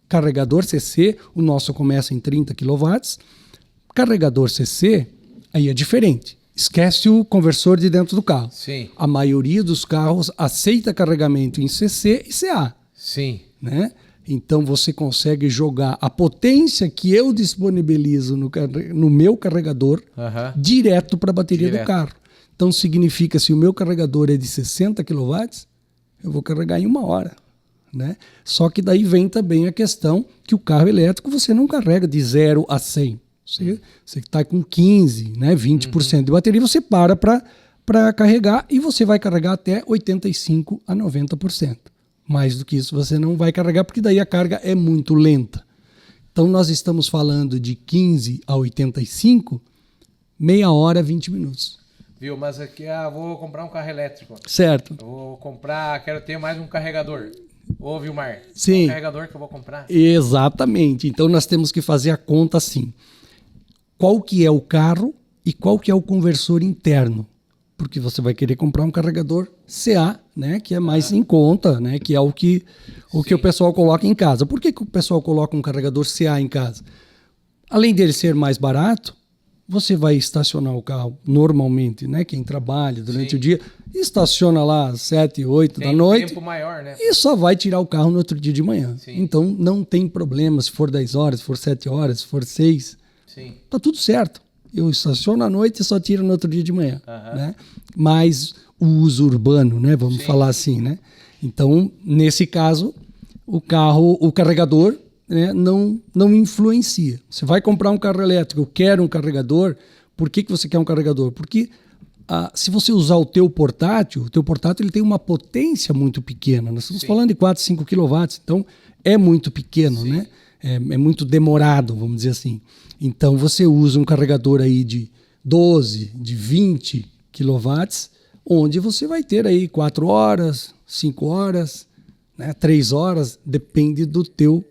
Carregador CC, o nosso começa em 30 kW. Carregador CC, aí é diferente. Esquece o conversor de dentro do carro. Sim. A maioria dos carros aceita carregamento em CC e CA. Sim. Né? Então você consegue jogar a potência que eu disponibilizo no meu carregador direto para a bateria do carro. Então significa, se o meu carregador é de 60 kW, eu vou carregar em 1 hora. Né? Só que daí vem também a questão que o carro elétrico você não carrega de 0 a 100. Você está com 15, né, 20% de bateria, você para carregar e você vai carregar até 85% a 90%. Mais do que isso você não vai carregar, porque daí a carga é muito lenta. Então nós estamos falando de 15 a 85, meia hora, 20 minutos. Viu, mas aqui vou comprar um carro elétrico. Certo. Quero ter mais um carregador. Ô, Vilmar, sim. Um carregador que eu vou comprar? Exatamente. Então nós temos que fazer a conta assim. Qual que é o carro e qual que é o conversor interno? Porque você vai querer comprar um carregador CA, né, que é mais em conta, né, que é o que o pessoal coloca em casa. Por que o pessoal coloca um carregador CA em casa? Além dele ser mais barato, você vai estacionar o carro normalmente, né? Quem trabalha durante o dia, estaciona lá às 7, 8 da noite. Tem tempo maior, né? E só vai tirar o carro no outro dia de manhã. Sim. Então não tem problema se for 10 horas, se for 7 horas, se for 6. Sim. Tá tudo certo. Eu estaciono à noite e só tiro no outro dia de manhã. Né? Mas o uso urbano, né? Vamos falar assim, né? Então, nesse caso, o carregador, né, não influencia. Você vai comprar um carro elétrico, eu quero um carregador. Por que você quer um carregador? Porque se você usar o teu portátil ele tem uma potência muito pequena. Nós estamos falando de 4, 5 kW, então é muito pequeno, né? É muito demorado, vamos dizer assim. Então você usa um carregador aí de 12, de 20 kW, onde você vai ter aí 4 horas, 5 horas, né, 3 horas, depende do teu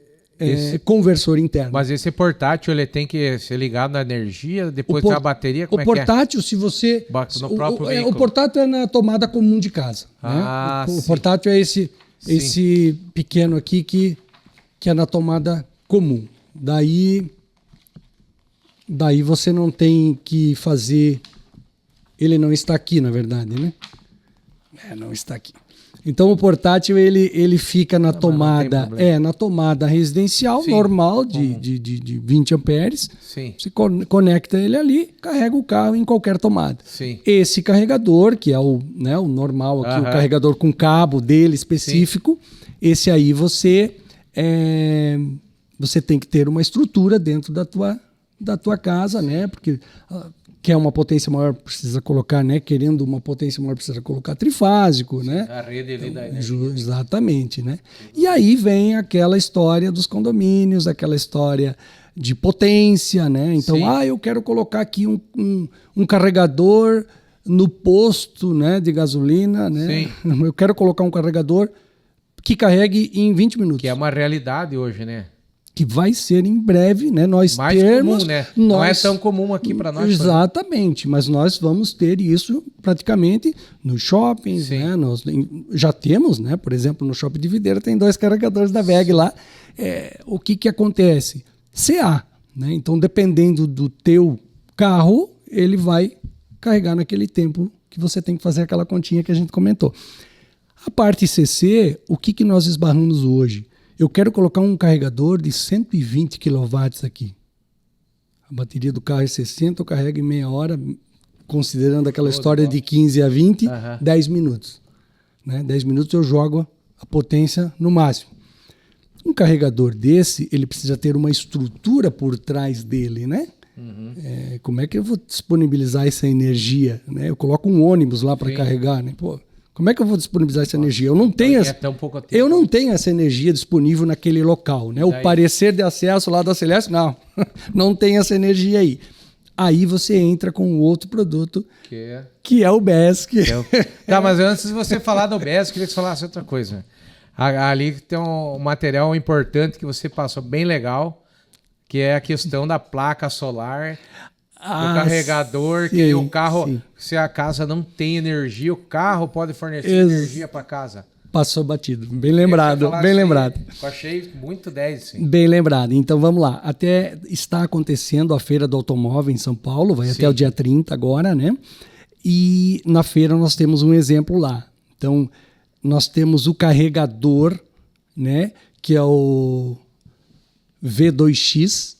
conversor interno. Mas esse portátil ele tem que ser ligado na energia, depois da bateria, como o portátil, se você... No próprio veículo. O portátil é na tomada comum de casa. Né? O portátil é esse pequeno aqui que é na tomada comum. Daí você não tem que fazer... Ele não está aqui, na verdade, né? Não está aqui. Então o portátil ele fica na tomada, na tomada residencial normal de 20 amperes. Sim. Você conecta ele ali, carrega o carro em qualquer tomada. Sim. Esse carregador, que é o normal aqui, o carregador com cabo dele específico, esse aí você tem que ter uma estrutura dentro da tua casa, né? Porque quer uma potência maior, precisa colocar, né? Querendo uma potência maior, precisa colocar trifásico, né? A rede ali da energia. Exatamente, né? E aí vem aquela história dos condomínios, aquela história de potência, né? Então, eu quero colocar aqui um carregador no posto, né, de gasolina, né? Sim. Eu quero colocar um carregador que carregue em 20 minutos. Que é uma realidade hoje, né? Que vai ser em breve, né? Nós mais comum, né? Não é tão comum aqui para nós. Exatamente, mas nós vamos ter isso praticamente nos shoppings, né? Nós já temos, né? Por exemplo, no Shopping de Videira tem 2 carregadores da WEG lá. O que acontece? CA, né? Então, dependendo do teu carro, ele vai carregar naquele tempo que você tem que fazer aquela continha que a gente comentou. A parte CC, o que nós esbarramos hoje? Eu quero colocar um carregador de 120 kW aqui. A bateria do carro é 60, eu carrego em meia hora, considerando aquela história de 15 a 20, 10 minutos. Né? 10 minutos eu jogo a potência no máximo. Um carregador desse, ele precisa ter uma estrutura por trás dele, né? Como é que eu vou disponibilizar essa energia? Né? Eu coloco um ônibus lá para carregar, né? Pô, como é que eu vou disponibilizar essa energia? Eu não tenho essa energia disponível naquele local, né? O parecer de acesso lá da Celeste, não tem essa energia aí. Aí você entra com um outro produto, que é o BES. Tá, mas antes de você falar do BES, eu queria que você falasse outra coisa. Ali tem um material importante que você passou, bem legal, que é a questão da placa solar... o carregador, que o carro, se a casa não tem energia, o carro pode fornecer energia para casa. Passou batido, bem lembrado, bem lembrado. Eu achei muito 10, sim. Bem lembrado. Então vamos lá. Até está acontecendo a Feira do Automóvel em São Paulo, vai até o dia 30 agora, né? E na feira nós temos um exemplo lá. Então nós temos o carregador, né? Que é o V2X,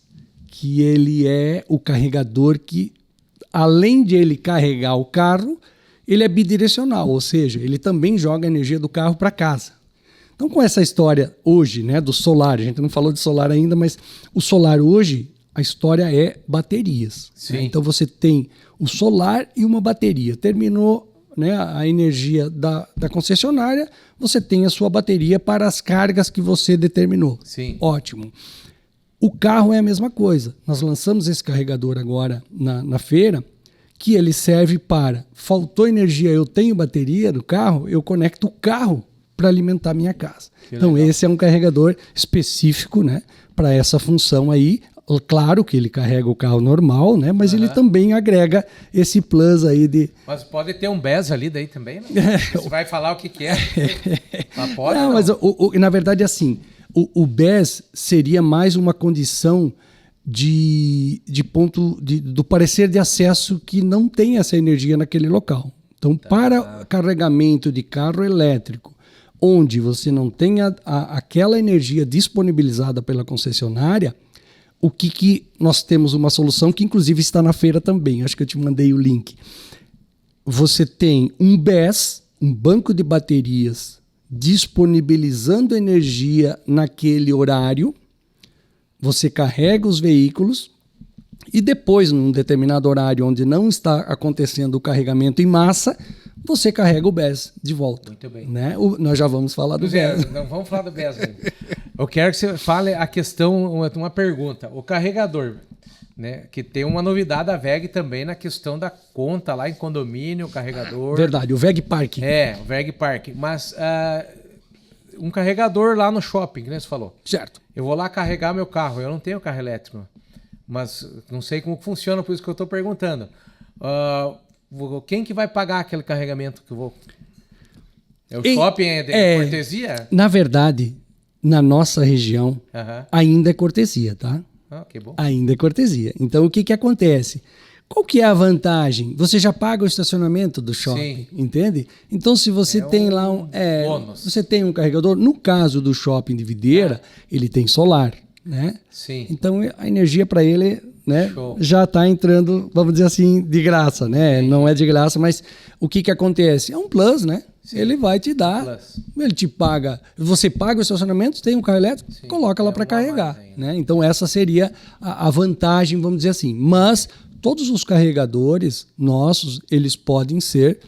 que ele é o carregador que, além de ele carregar o carro, ele é bidirecional, ou seja, ele também joga a energia do carro para casa. Então, com essa história hoje, né, do solar, a gente não falou de solar ainda, mas o solar hoje, a história é baterias. Né? Então, você tem o solar e uma bateria. Terminou, né, a energia da concessionária, você tem a sua bateria para as cargas que você determinou. Sim. Ótimo. O carro é a mesma coisa. Nós lançamos esse carregador agora na feira, que ele serve para... Faltou energia, eu tenho bateria do carro, eu conecto o carro para alimentar minha casa. Então esse é um carregador específico, né, para essa função aí. Claro que ele carrega o carro normal, né, mas ele também agrega esse plus aí de... Mas pode ter um BES ali daí também, né? Você vai falar o que é. Mas pode, mas na verdade assim... O BES seria mais uma condição do parecer de acesso que não tem essa energia naquele local. Então, para carregamento de carro elétrico, onde você não tem aquela energia disponibilizada pela concessionária, o que nós temos uma solução que inclusive está na feira também, acho que eu te mandei o link. Você tem um BESS, um banco de baterias, disponibilizando energia naquele horário, você carrega os veículos e depois, num determinado horário onde não está acontecendo o carregamento em massa, você carrega o BESS de volta. Muito bem. Né? Nós já vamos falar do BESS. Não vamos falar do BESS ainda. Eu quero que você fale a questão, uma pergunta. O carregador, né, que tem uma novidade da WEG também na questão da conta lá em condomínio, o carregador. Verdade, o WEG Park. O WEG Park. Mas um carregador lá no shopping, que nem você falou. Certo. Eu vou lá carregar meu carro, eu não tenho carro elétrico, mas não sei como funciona, por isso que eu estou perguntando. Quem que vai pagar aquele carregamento que eu vou... O shopping é cortesia? Na verdade, na nossa região, ainda é cortesia, tá? Que bom. Ainda é cortesia. Então, o que acontece? Qual que é a vantagem? Você já paga o estacionamento do shopping, entende? Então, se você tem lá bônus. Você tem um carregador, no caso do shopping de Videira, ele tem solar, né? Sim. Então, a energia para ele, né, já está entrando, vamos dizer assim, de graça, né? Sim. Não é de graça, mas o que acontece? É um plus, né? Sim. Ele vai te dar, ele te paga, você paga o estacionamento, tem um carro elétrico, coloca lá para carregar, né? Então, essa seria a vantagem, vamos dizer assim. Mas todos os carregadores nossos, eles podem ser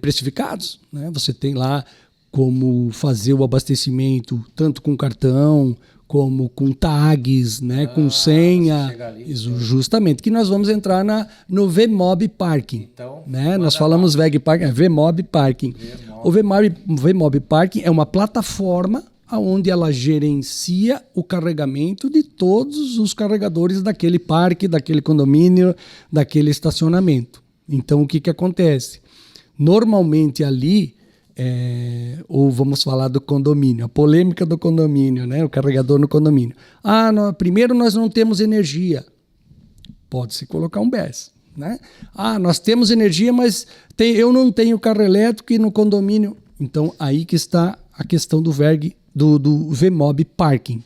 precificados, né? Você tem lá como fazer o abastecimento tanto com cartão como com tags, né? Com senha, justamente, que nós vamos entrar no VMob Parking. Então, né? Nós falamos WEG Parking, VMob Parking. O VMob Parking é uma plataforma onde ela gerencia o carregamento de todos os carregadores daquele parque, daquele condomínio, daquele estacionamento. Então, o que acontece? Normalmente ali, ou vamos falar do condomínio, a polêmica do condomínio, né? O carregador no condomínio. Primeiro nós não temos energia. Pode-se colocar um BESS. Né? Nós temos energia, mas eu não tenho carro elétrico e no condomínio. Então, aí que está a questão do VMob Parking.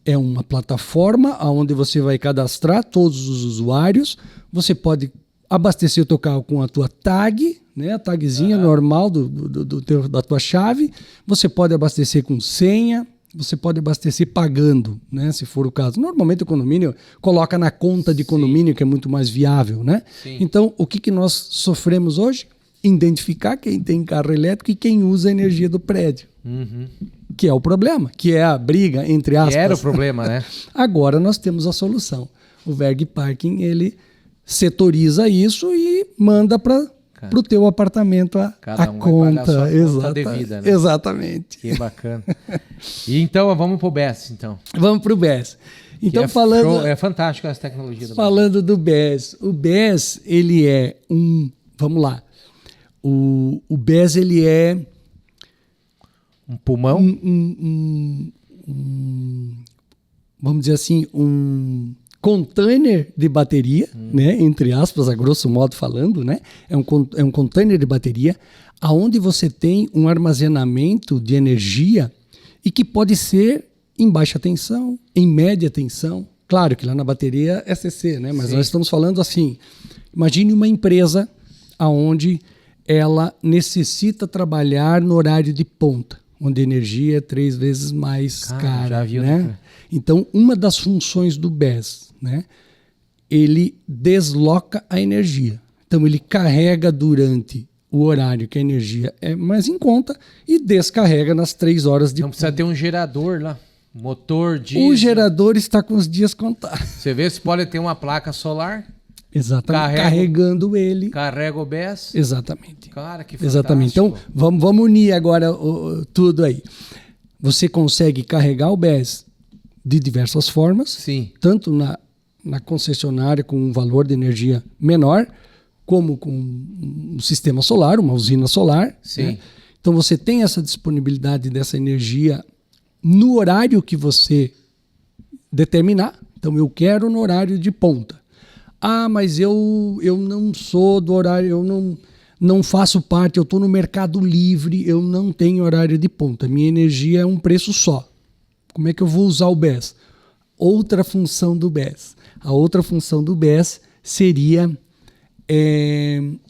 É uma plataforma onde você vai cadastrar todos os usuários. Você pode abastecer o teu carro com a tua tag, né? A tagzinha normal da tua chave. Você pode abastecer com senha. Você pode abastecer pagando, né? Se for o caso. Normalmente o condomínio coloca na conta de condomínio, que é muito mais viável, né? Sim. Então, o que nós sofremos hoje? Identificar quem tem carro elétrico e quem usa a energia do prédio. Que é o problema, que é a briga, entre aspas. Que era o problema, né? Agora nós temos a solução. O WEG Parking, ele setoriza isso e manda para o teu apartamento a conta. Devida, né? Exatamente. Que bacana. E então, vamos para o BESS, então. Vamos para o BESS. Então, é fantástico essa tecnologia. Falando do BESS. O BESS, ele é vamos lá. O BESS, ele é um pulmão? Vamos dizer assim, um container de bateria, né? Entre aspas, a grosso modo falando, né? É um container de bateria onde você tem um armazenamento de energia e que pode ser em baixa tensão, em média tensão. Claro que lá na bateria é CC, né? Mas nós estamos falando assim, imagine uma empresa onde ela necessita trabalhar no horário de ponta, onde a energia é 3 vezes mais cara. Já viu, né? Então, uma das funções do BESS, né? Ele desloca a energia. Então, ele carrega durante o horário que a energia é mais em conta e descarrega nas 3 horas de ponta. Não precisa ter um gerador lá, motor, diesel. O gerador está com os dias contados. Você vê se pode ter uma placa solar. Exatamente. Carregando ele. Carrega o BESS. Exatamente. Cara, que fantástico. Exatamente. Então, vamos unir agora tudo aí. Você consegue carregar o BESS de diversas formas. Sim. Tanto na concessionária com um valor de energia menor, como com um sistema solar, uma usina solar. Sim. Né? Então, você tem essa disponibilidade dessa energia no horário que você determinar. Então eu quero no horário de ponta. Ah, mas eu não sou do horário, eu não faço parte, eu estou no mercado livre, eu não tenho horário de ponta. Minha energia é um preço só. Como é que eu vou usar o BES? Outra função do BES. A outra função do BES seria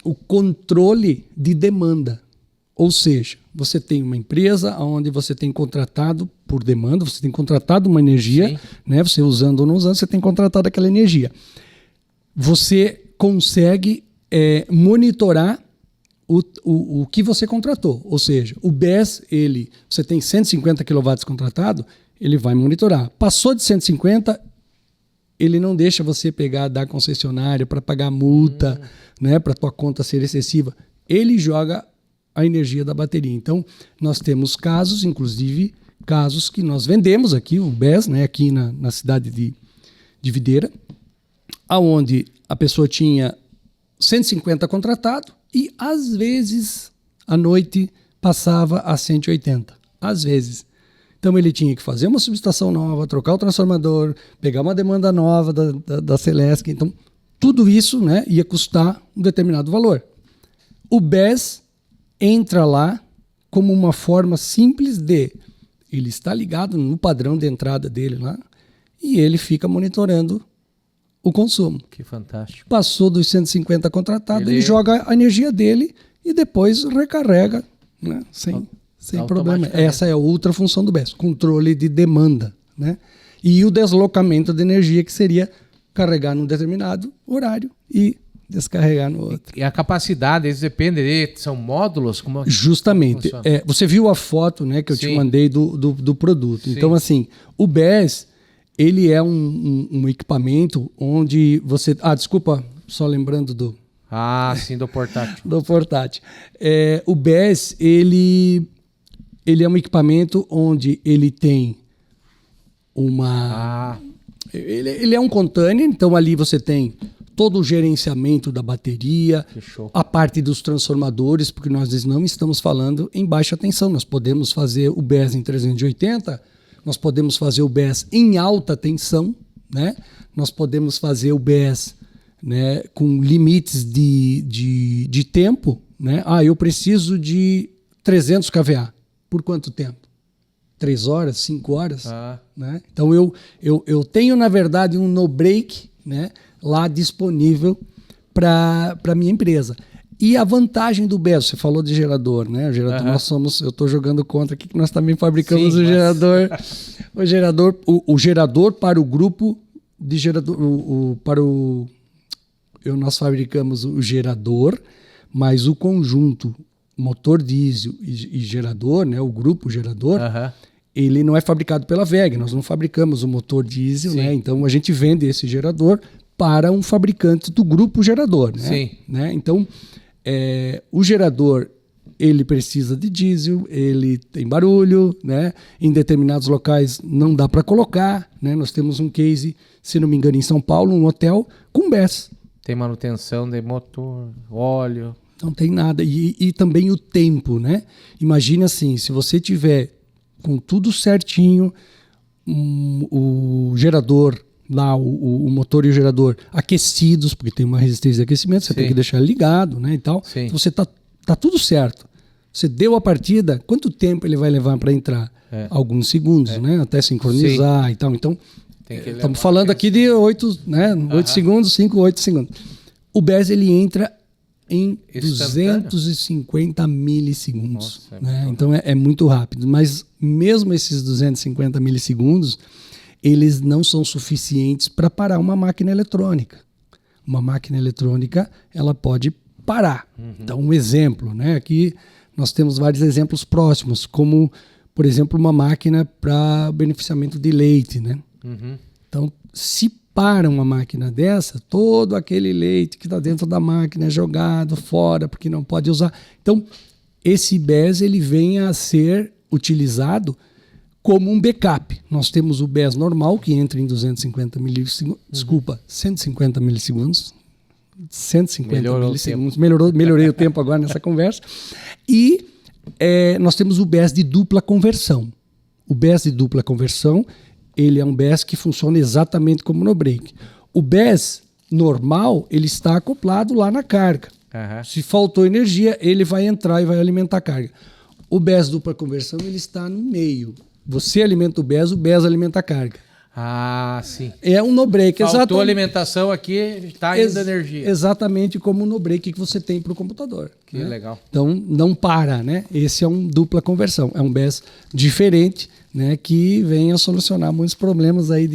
o controle de demanda. Ou seja, você tem uma empresa onde você tem contratado por demanda, você tem contratado uma energia, né? Você usando ou não usando, você tem contratado aquela energia. Você consegue monitorar o que você contratou. Ou seja, o BES, você tem 150 kW contratado, ele vai monitorar. Passou de 150, ele não deixa você pegar da concessionária para pagar multa, né, para a tua conta ser excessiva. Ele joga a energia da bateria. Então, nós temos casos, inclusive, casos que nós vendemos aqui, o BES, né, aqui na cidade de Videira, aonde a pessoa tinha 150 contratado e, às vezes, à noite passava a 180. Às vezes. Então, ele tinha que fazer uma subestação nova, trocar o transformador, pegar uma demanda nova da Celesc. Então, tudo isso, né, ia custar um determinado valor. O BES entra lá como uma forma simples ele está ligado no padrão de entrada dele lá e ele fica monitorando o consumo. Que fantástico. Passou dos 150 contratados, ele joga a energia dele e depois recarrega, né, sem problema. Essa é a outra função do BES, controle de demanda, né? E o deslocamento de energia, que seria carregar num determinado horário e descarregar no outro. E a capacidade, eles dependem, são módulos? Justamente. Você viu a foto, né, que eu te mandei do produto. Sim. Então, assim, o BES, ele é um equipamento onde você... desculpa, só lembrando do... Sim, do portátil. Do portátil. O BES, ele é um equipamento onde ele tem uma... Ele é um container, então ali você tem todo o gerenciamento da bateria, a parte dos transformadores, porque nós não estamos falando em baixa tensão. Nós podemos fazer o BES em 380, nós podemos fazer o BES em alta tensão, né? Nós podemos fazer o BES, né, com limites de tempo, né? Eu preciso de 300 kVA. Por quanto tempo? 3 horas, 5 horas? Né? Então eu tenho, na verdade, um no-break, né, lá disponível para a minha empresa. E a vantagem do BES, você falou de gerador, né? O gerador, eu estou jogando contra aqui que nós também fabricamos gerador. O gerador para o grupo de gerador, nós fabricamos o gerador, mas o conjunto motor diesel e gerador, né? O grupo gerador, ele não é fabricado pela WEG. Nós não fabricamos o motor diesel, né? Então a gente vende esse gerador para um fabricante do grupo gerador, né? Sim. Né? Então, o gerador, ele precisa de diesel, ele tem barulho, né? Em determinados locais não dá para colocar, né? Nós temos um case, se não me engano, em São Paulo, um hotel com BES. Tem manutenção de motor, óleo. Não tem nada. E também o tempo, né? Imagina assim, se você tiver com tudo certinho, o gerador lá, o motor e o gerador aquecidos, porque tem uma resistência de aquecimento, você tem que deixar ligado, né, e tal. Então você tá tudo certo. Você deu a partida, quanto tempo ele vai levar para entrar? Alguns segundos, né, até sincronizar e tal. Então, estamos falando aqui de 8 segundos, 5, 8 segundos. O BES, ele entra em 250 milissegundos. Nossa, né? Então é muito rápido. Mas mesmo esses 250 milissegundos, eles não são suficientes para parar uma máquina eletrônica. Uma máquina eletrônica, ela pode parar. Então, um exemplo, né? Aqui nós temos vários exemplos próximos, como, por exemplo, uma máquina para beneficiamento de leite, né? Então, se para uma máquina dessa, todo aquele leite que está dentro da máquina é jogado fora, porque não pode usar. Então, esse BES, ele vem a ser utilizado como um backup. Nós temos o BES normal, que entra em 250 milissegundos, 150 milissegundos, 150 milissegundos, melhorei o tempo agora nessa conversa, e nós temos o BES de dupla conversão. O BES de dupla conversão, ele é um BESS que funciona exatamente como no break. O BESS normal, ele está acoplado lá na carga. Se faltou energia, ele vai entrar e vai alimentar a carga. O BESS dupla conversão, ele está no meio. Você alimenta o BESS alimenta a carga. Ah, sim. É um no-break. Faltou alimentação aqui, está indo energia. Exatamente como o no-break que você tem para o computador. Que legal. Então, não para, né? Esse é um dupla conversão. É um BESS diferente, né? Que vem a solucionar muitos problemas aí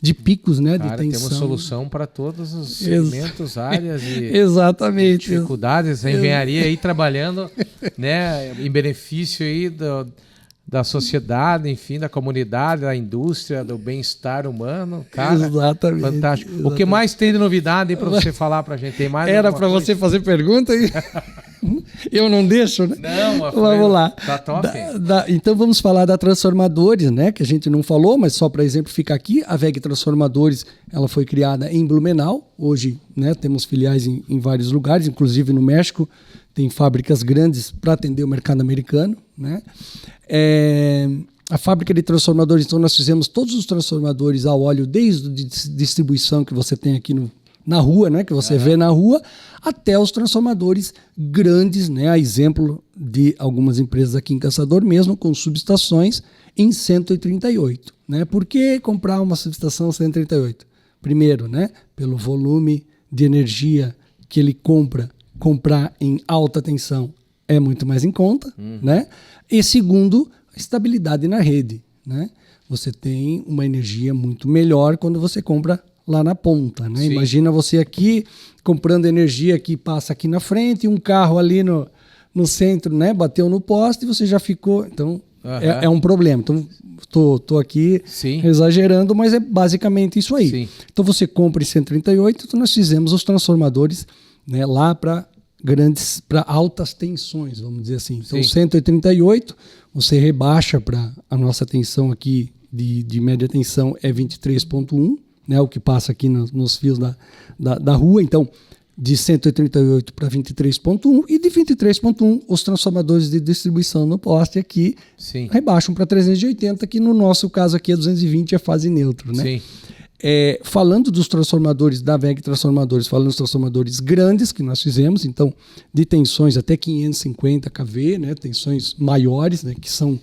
de picos, né? Cara, de tensão. Temos solução para todos os segmentos, áreas e exatamente. dificuldades. A engenharia aí trabalhando, né? Em benefício aí da sociedade, enfim, da comunidade, da indústria, do bem-estar humano. Cara, exatamente. Fantástico. Exatamente. O que mais tem de novidade para você falar para a gente? Tem mais? Era para você fazer pergunta aí? Eu não deixo, né? Não, vamos lá. Tá top. Então vamos falar da Transformadores, né? Que a gente não falou, mas só para exemplificar aqui, a WEG Transformadores, ela foi criada em Blumenau. Hoje, né, temos filiais em vários lugares, inclusive no México. Tem fábricas grandes para atender o mercado americano, né? A fábrica de transformadores, então nós fizemos todos os transformadores a óleo, desde a distribuição que você tem aqui na rua, né? Que você vê na rua, até os transformadores grandes, né? A exemplo de algumas empresas aqui em Caçador mesmo, com subestações em 138. Né? Por que comprar uma subestação 138? Primeiro, né? Pelo volume de energia que ele comprar em alta tensão é muito mais em conta, né? E segundo, estabilidade na rede, né? Você tem uma energia muito melhor quando você compra lá na ponta, né? Imagina você aqui comprando energia que passa aqui na frente, um carro ali no centro, né? Bateu no poste e você já ficou... Então, é um problema. Então, tô aqui exagerando, mas é basicamente isso aí. Sim. Então, você compra em 138, então nós fizemos os transformadores, né, lá para altas tensões, vamos dizer assim. Então, 138, você rebaixa para a nossa tensão aqui de média tensão é 23.1, né, o que passa aqui nos fios da rua. Então, de 138 para 23.1 e de 23.1 os transformadores de distribuição no poste aqui rebaixam para 380, que no nosso caso aqui é 220, é fase neutra, né? Sim. Falando dos transformadores da WEG Transformadores, falando dos transformadores grandes que nós fizemos, então de tensões até 550 kV, né, tensões maiores, né, que são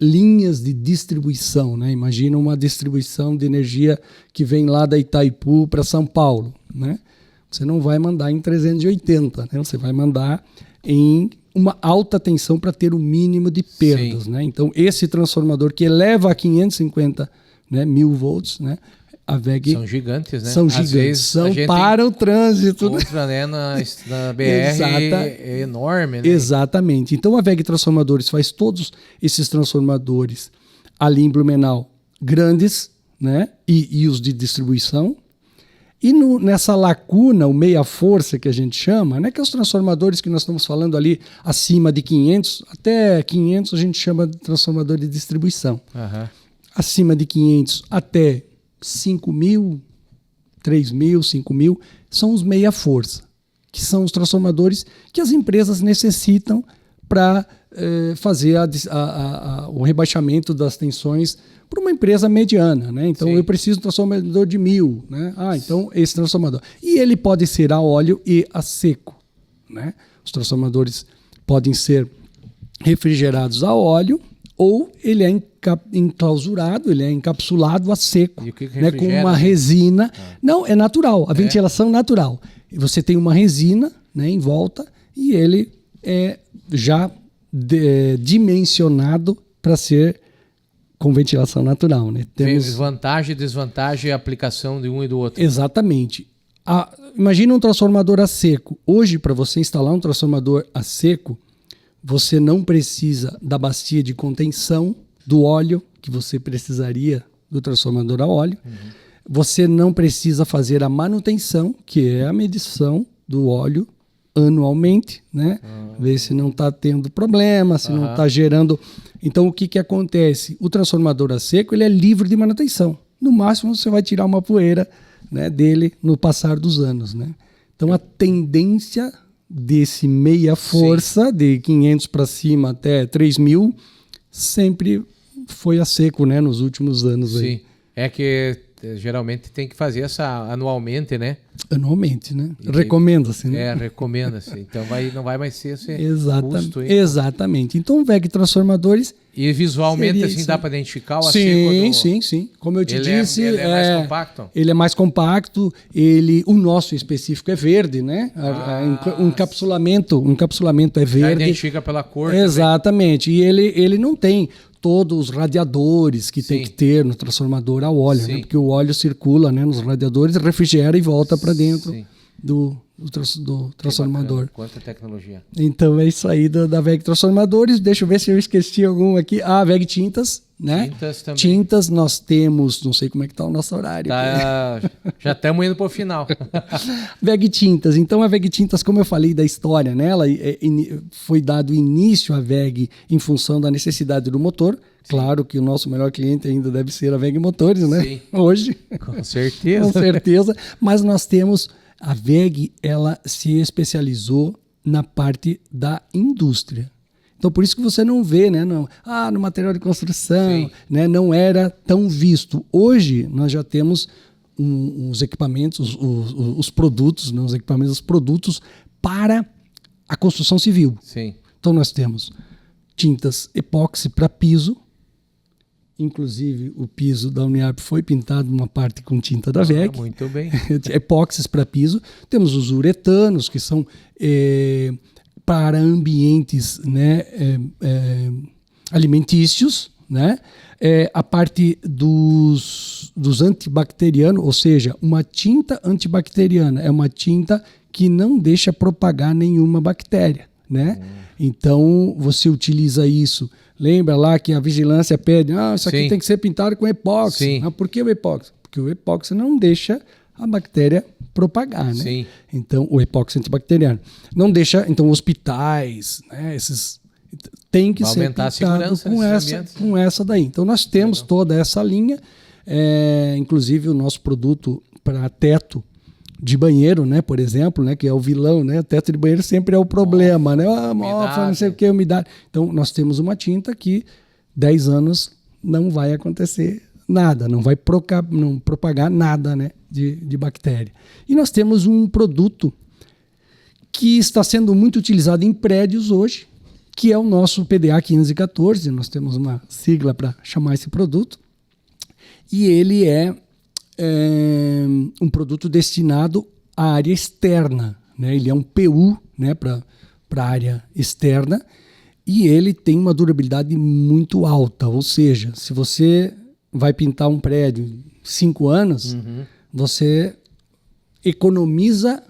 linhas de distribuição, né? Imagina uma distribuição de energia que vem lá da Itaipu para São Paulo, né? Você não vai mandar em 380, né? Você vai mandar em uma alta tensão para ter o mínimo de perdas, né? Então esse transformador que eleva a 550, né, 1000 volts, né? A WEG são gigantes, né? São gigantes, são para o trânsito. Outra, né, na BR é enorme, né? Exatamente. Então a WEG Transformadores faz todos esses transformadores ali em Blumenau grandes, né? E os de distribuição. E nessa lacuna, o meia força que a gente chama, né? Que é os transformadores que nós estamos falando ali acima de 500, até 500 a gente chama de transformador de distribuição. Acima de 500 até 5.000, 3.000, 5.000, são os meia-força, que são os transformadores que as empresas necessitam para fazer o rebaixamento das tensões para uma empresa mediana, né? Então, eu preciso de um transformador de 1.000, né? Então, esse transformador. E ele pode ser a óleo e a seco, né? Os transformadores podem ser refrigerados a óleo, ou ele é enclausurado, ele é encapsulado a seco, né, com uma resina. Não, é natural, a ventilação natural. Você tem uma resina, né, em volta e ele é já dimensionado para ser com ventilação natural. Né? Temos vantagem e desvantagem a aplicação de um e do outro. Exatamente. Imagina um transformador a seco. Hoje, para você instalar um transformador a seco, você não precisa da bacia de contenção do óleo que você precisaria do transformador a óleo. Você não precisa fazer a manutenção, que é a medição do óleo anualmente, né? Ver se não está tendo problema, se não está gerando... Então, o que acontece? O transformador a seco ele é livre de manutenção. No máximo, você vai tirar uma poeira, né, dele no passar dos anos. Né? Então, a tendência desse meia força, de 500 para cima até 3.000, sempre foi a seco, né, nos últimos anos. Aí. É que geralmente tem que fazer essa anualmente, né? Anualmente, né? Recomenda-se, né? Recomenda-se. Então não vai mais ser esse custo. Hein? Exatamente. Então, o VEG Transformadores... E visualmente, assim, dá para identificar o sim, sim. Como eu te disse... Ele é mais compacto? Ele é mais compacto. O nosso específico é verde, né? O encapsulamento é verde. Já identifica pela cor. Exatamente. Também. E ele não tem todos os radiadores que tem que ter no transformador a óleo, né? Porque o óleo circula, né, nos radiadores, refrigera e volta para dentro do transformador. Quanta tecnologia. Então é isso aí da VEG Transformadores. Deixa eu ver se eu esqueci algum aqui. VEG Tintas, né? Tintas também. Tintas nós temos, não sei como é que está o nosso horário. Já estamos indo para o final. VEG Tintas. Então a VEG Tintas, como eu falei da história, né? Ela foi dado início à VEG em função da necessidade do motor. Claro que o nosso melhor cliente ainda deve ser a VEG Motores, né? Sim. Hoje. Com certeza. Com certeza. Mas nós temos... A VEG, ela se especializou na parte da indústria. Então, por isso que você não vê, né? No material de construção, né? Não era tão visto. Hoje, nós já temos os equipamentos, os produtos, né? Os produtos para a construção civil. Sim. Então, nós temos tintas epóxi para piso. Inclusive, o piso da Uniarp foi pintado uma parte com tinta da VEG. Muito bem. Epóxis para piso. Temos os uretanos, que são para ambientes, né, alimentícios. Né? A parte dos antibacterianos, ou seja, uma tinta antibacteriana. É uma tinta que não deixa propagar nenhuma bactéria. Né? Então, você utiliza isso. Lembra lá que a vigilância pede, isso aqui tem que ser pintado com epóxi. Por que o epóxi? Porque o epóxi não deixa a bactéria propagar, né? Sim. Então, o epóxi antibacteriano. Não deixa, então, hospitais, né, esses tem que ser pintado com essa daí. Então, nós temos toda essa linha, inclusive o nosso produto para teto de banheiro, né, por exemplo, né, que é o vilão, né, o teto de banheiro sempre é o problema, né, não sei o que, umidade. Então, nós temos uma tinta que 10 anos não vai acontecer nada, não vai propagar nada, né, de bactéria. E nós temos um produto que está sendo muito utilizado em prédios hoje, que é o nosso PDA 514, nós temos uma sigla para chamar esse produto, e ele é um produto destinado à área externa, né? Ele é um PU, né, para a área externa, e ele tem uma durabilidade muito alta, ou seja, se você vai pintar um prédio 5 anos, você economiza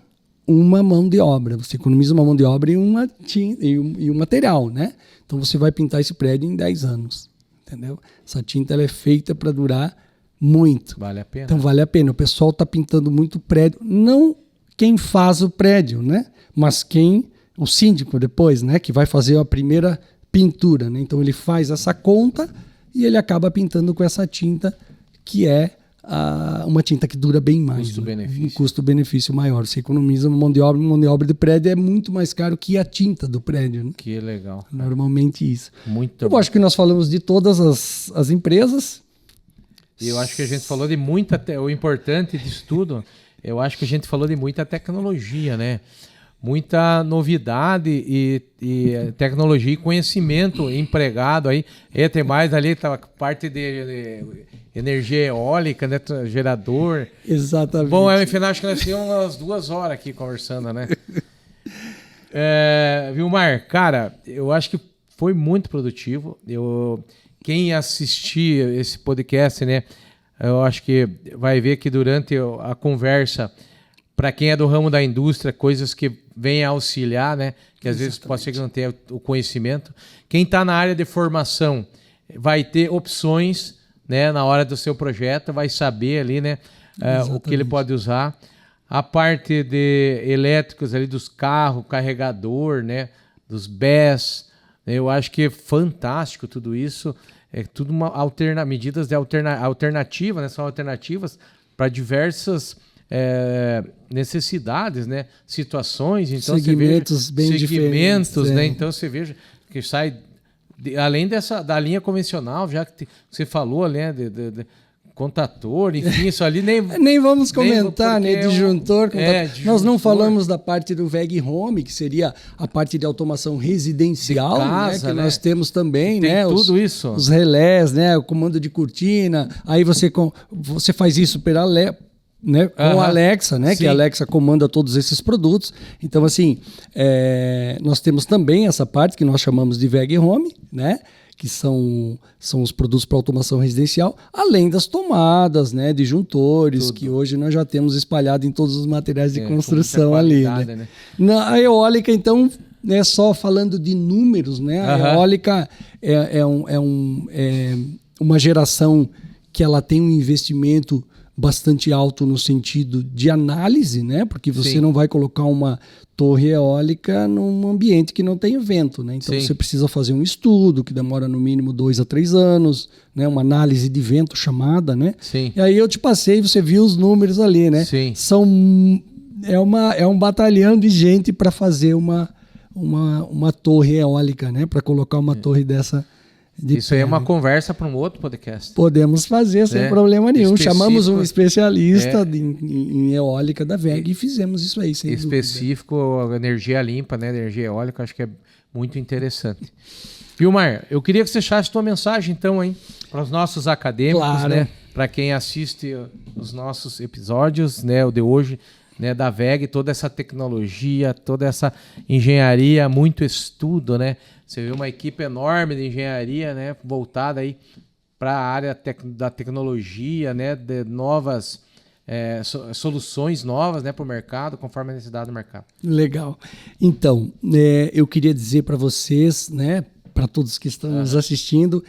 uma mão de obra, você economiza uma mão de obra e um material, né? Então você vai pintar esse prédio em 10 anos, entendeu? Essa tinta ela é feita para durar muito. Vale a pena. Então vale a pena. O pessoal está pintando muito prédio, não quem faz o prédio, né? Mas o síndico depois, né? Que vai fazer a primeira pintura, né? Então ele faz essa conta e ele acaba pintando com essa tinta que é uma tinta que dura bem mais. Custo-benefício. Um custo-benefício maior. Você economiza uma mão de obra de prédio é muito mais caro que a tinta do prédio. Né? Que legal. Normalmente isso. Eu acho que nós falamos de todas as empresas. Eu acho que a gente falou de o importante disso tudo, eu acho que a gente falou de muita tecnologia, né? Muita novidade e tecnologia e conhecimento empregado aí. E tem mais ali, tá a parte de energia eólica, né? Gerador. Exatamente. Bom, no final acho que nós tínhamos umas 2 horas aqui conversando, né? Vilmar, cara, eu acho que foi muito produtivo. Quem assistir esse podcast, né? Eu acho que vai ver que durante a conversa, para quem é do ramo da indústria, coisas que vêm auxiliar, né? Que às vezes pode ser que não tenha o conhecimento. Quem está na área de formação vai ter opções, né? Na hora do seu projeto, vai saber ali, né? O que ele pode usar. A parte de elétricos ali dos carros, carregador, né? Dos BES. Eu acho que é fantástico tudo isso. É tudo medidas de alternativa, né? São alternativas para diversas necessidades, né? Situações. Então, segmentos bem diferentes. Né? Então você veja que sai além da linha convencional, já que você falou, né? contator, enfim, isso ali nem... Nem vamos comentar, né? Disjuntor. Disjuntor. Nós não falamos da parte do VEG Home, que seria a parte de automação residencial, casa, né? Que nós temos também, tem né? Tudo isso. Os relés, né? O comando de cortina. Aí você faz isso pela né, com a Alexa, né, que a Alexa comanda todos esses produtos. Então, assim, nós temos também essa parte que nós chamamos de VEG Home, né, que são os produtos para automação residencial, além das tomadas, né, disjuntores, que hoje nós já temos espalhado em todos os materiais de construção ali. Né? Na eólica, então, só falando de números, né, a eólica é uma geração que ela tem um investimento bastante alto no sentido de análise, né? Porque você não vai colocar uma torre eólica num ambiente que não tem vento, né? Então você precisa fazer um estudo que demora no mínimo 2 a 3 anos, né? Uma análise de vento chamada, né? E aí eu te passei, você viu os números ali, né? É um batalhão de gente para fazer uma torre eólica, né? Para colocar uma torre dessa. Isso aí é uma conversa para um outro podcast. Podemos fazer sem problema nenhum. Chamamos um especialista em eólica da VEG e fizemos isso aí. Sem específico, energia limpa, né? Energia eólica, acho que é muito interessante. Vilmar, eu queria que você deixasse tua mensagem, então, hein, para os nossos acadêmicos, né? Para quem assiste os nossos episódios, né? O de hoje, né? Da VEG, toda essa tecnologia, toda essa engenharia, muito estudo, né? Você vê uma equipe enorme de engenharia, né, voltada aí para a área da tecnologia, né, de novas soluções novas, né, para o mercado, conforme a necessidade do mercado. Legal. Então, eu queria dizer para vocês, né, para todos que estão nos assistindo,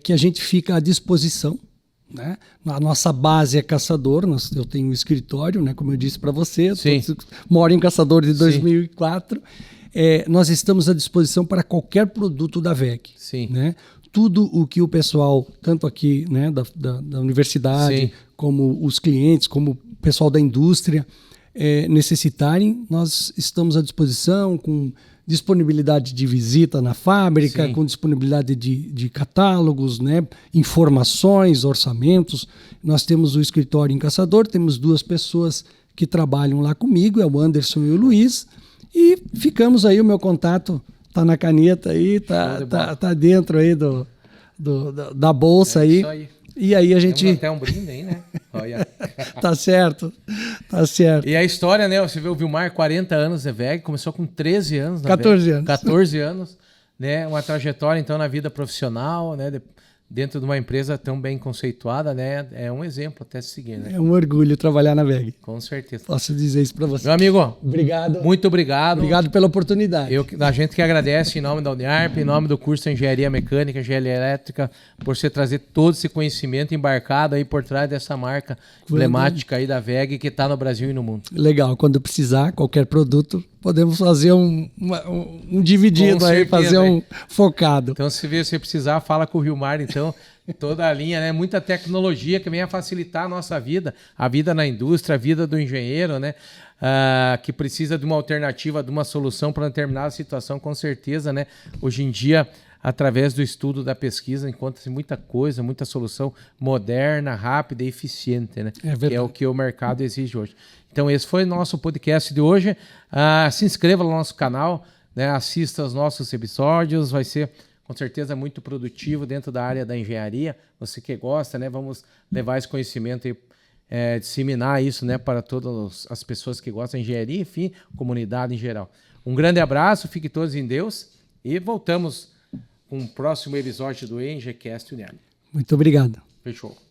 que a gente fica à disposição. Né? A nossa base é Caçador, eu tenho um escritório, né, como eu disse para você, moro em Caçador de 2004. Nós estamos à disposição para qualquer produto da VEG. Né? Tudo o que o pessoal, tanto aqui, né, da universidade, como os clientes, como o pessoal da indústria, necessitarem, nós estamos à disposição com disponibilidade de visita na fábrica, com disponibilidade de catálogos, né, informações, orçamentos. Nós temos o escritório em Caçador, temos 2 pessoas que trabalham lá comigo, é o Anderson e o Luiz. E ficamos aí, o meu contato tá na caneta aí, tá dentro aí da bolsa aí. Isso aí. E aí a gente... Temos até um brinde aí, né? Olha. Tá certo. E a história, né? Você vê o Vilmar, 40 anos de VEG, começou com 13 anos. 14 anos. 14 anos, né? Uma trajetória, então, na vida profissional, né? Dentro de uma empresa tão bem conceituada, né? É um exemplo até se seguir, né? É um orgulho trabalhar na VEG. Com certeza. Posso dizer isso para você. Meu amigo, obrigado. Muito obrigado. Obrigado pela oportunidade. A gente que agradece em nome da Uniarp, em nome do curso de Engenharia Mecânica, Engenharia Elétrica, por você trazer todo esse conhecimento embarcado aí por trás dessa marca emblemática aí da VEG que está no Brasil e no mundo. Legal. Quando precisar, qualquer produto, podemos fazer um dividido aí, fazer um focado. Então, se você precisar, fala com o Vilmar, então, toda a linha, né? Muita tecnologia que vem a facilitar a nossa vida, a vida na indústria, a vida do engenheiro, né? Que precisa de uma alternativa, de uma solução para uma determinada situação, com certeza, né? Hoje em dia, através do estudo da pesquisa, encontra-se muita coisa, muita solução moderna, rápida e eficiente, né? Que é o que o mercado exige hoje. Então, esse foi o nosso podcast de hoje. Se inscreva no nosso canal, né? Assista aos nossos episódios, vai ser com certeza muito produtivo dentro da área da engenharia. Você que gosta, né? Vamos levar esse conhecimento e disseminar isso, né, para todas as pessoas que gostam de engenharia, enfim, comunidade em geral. Um grande abraço, fiquem todos em Deus e voltamos com o próximo episódio do EngieCast Uniarp. Muito obrigado. Fechou.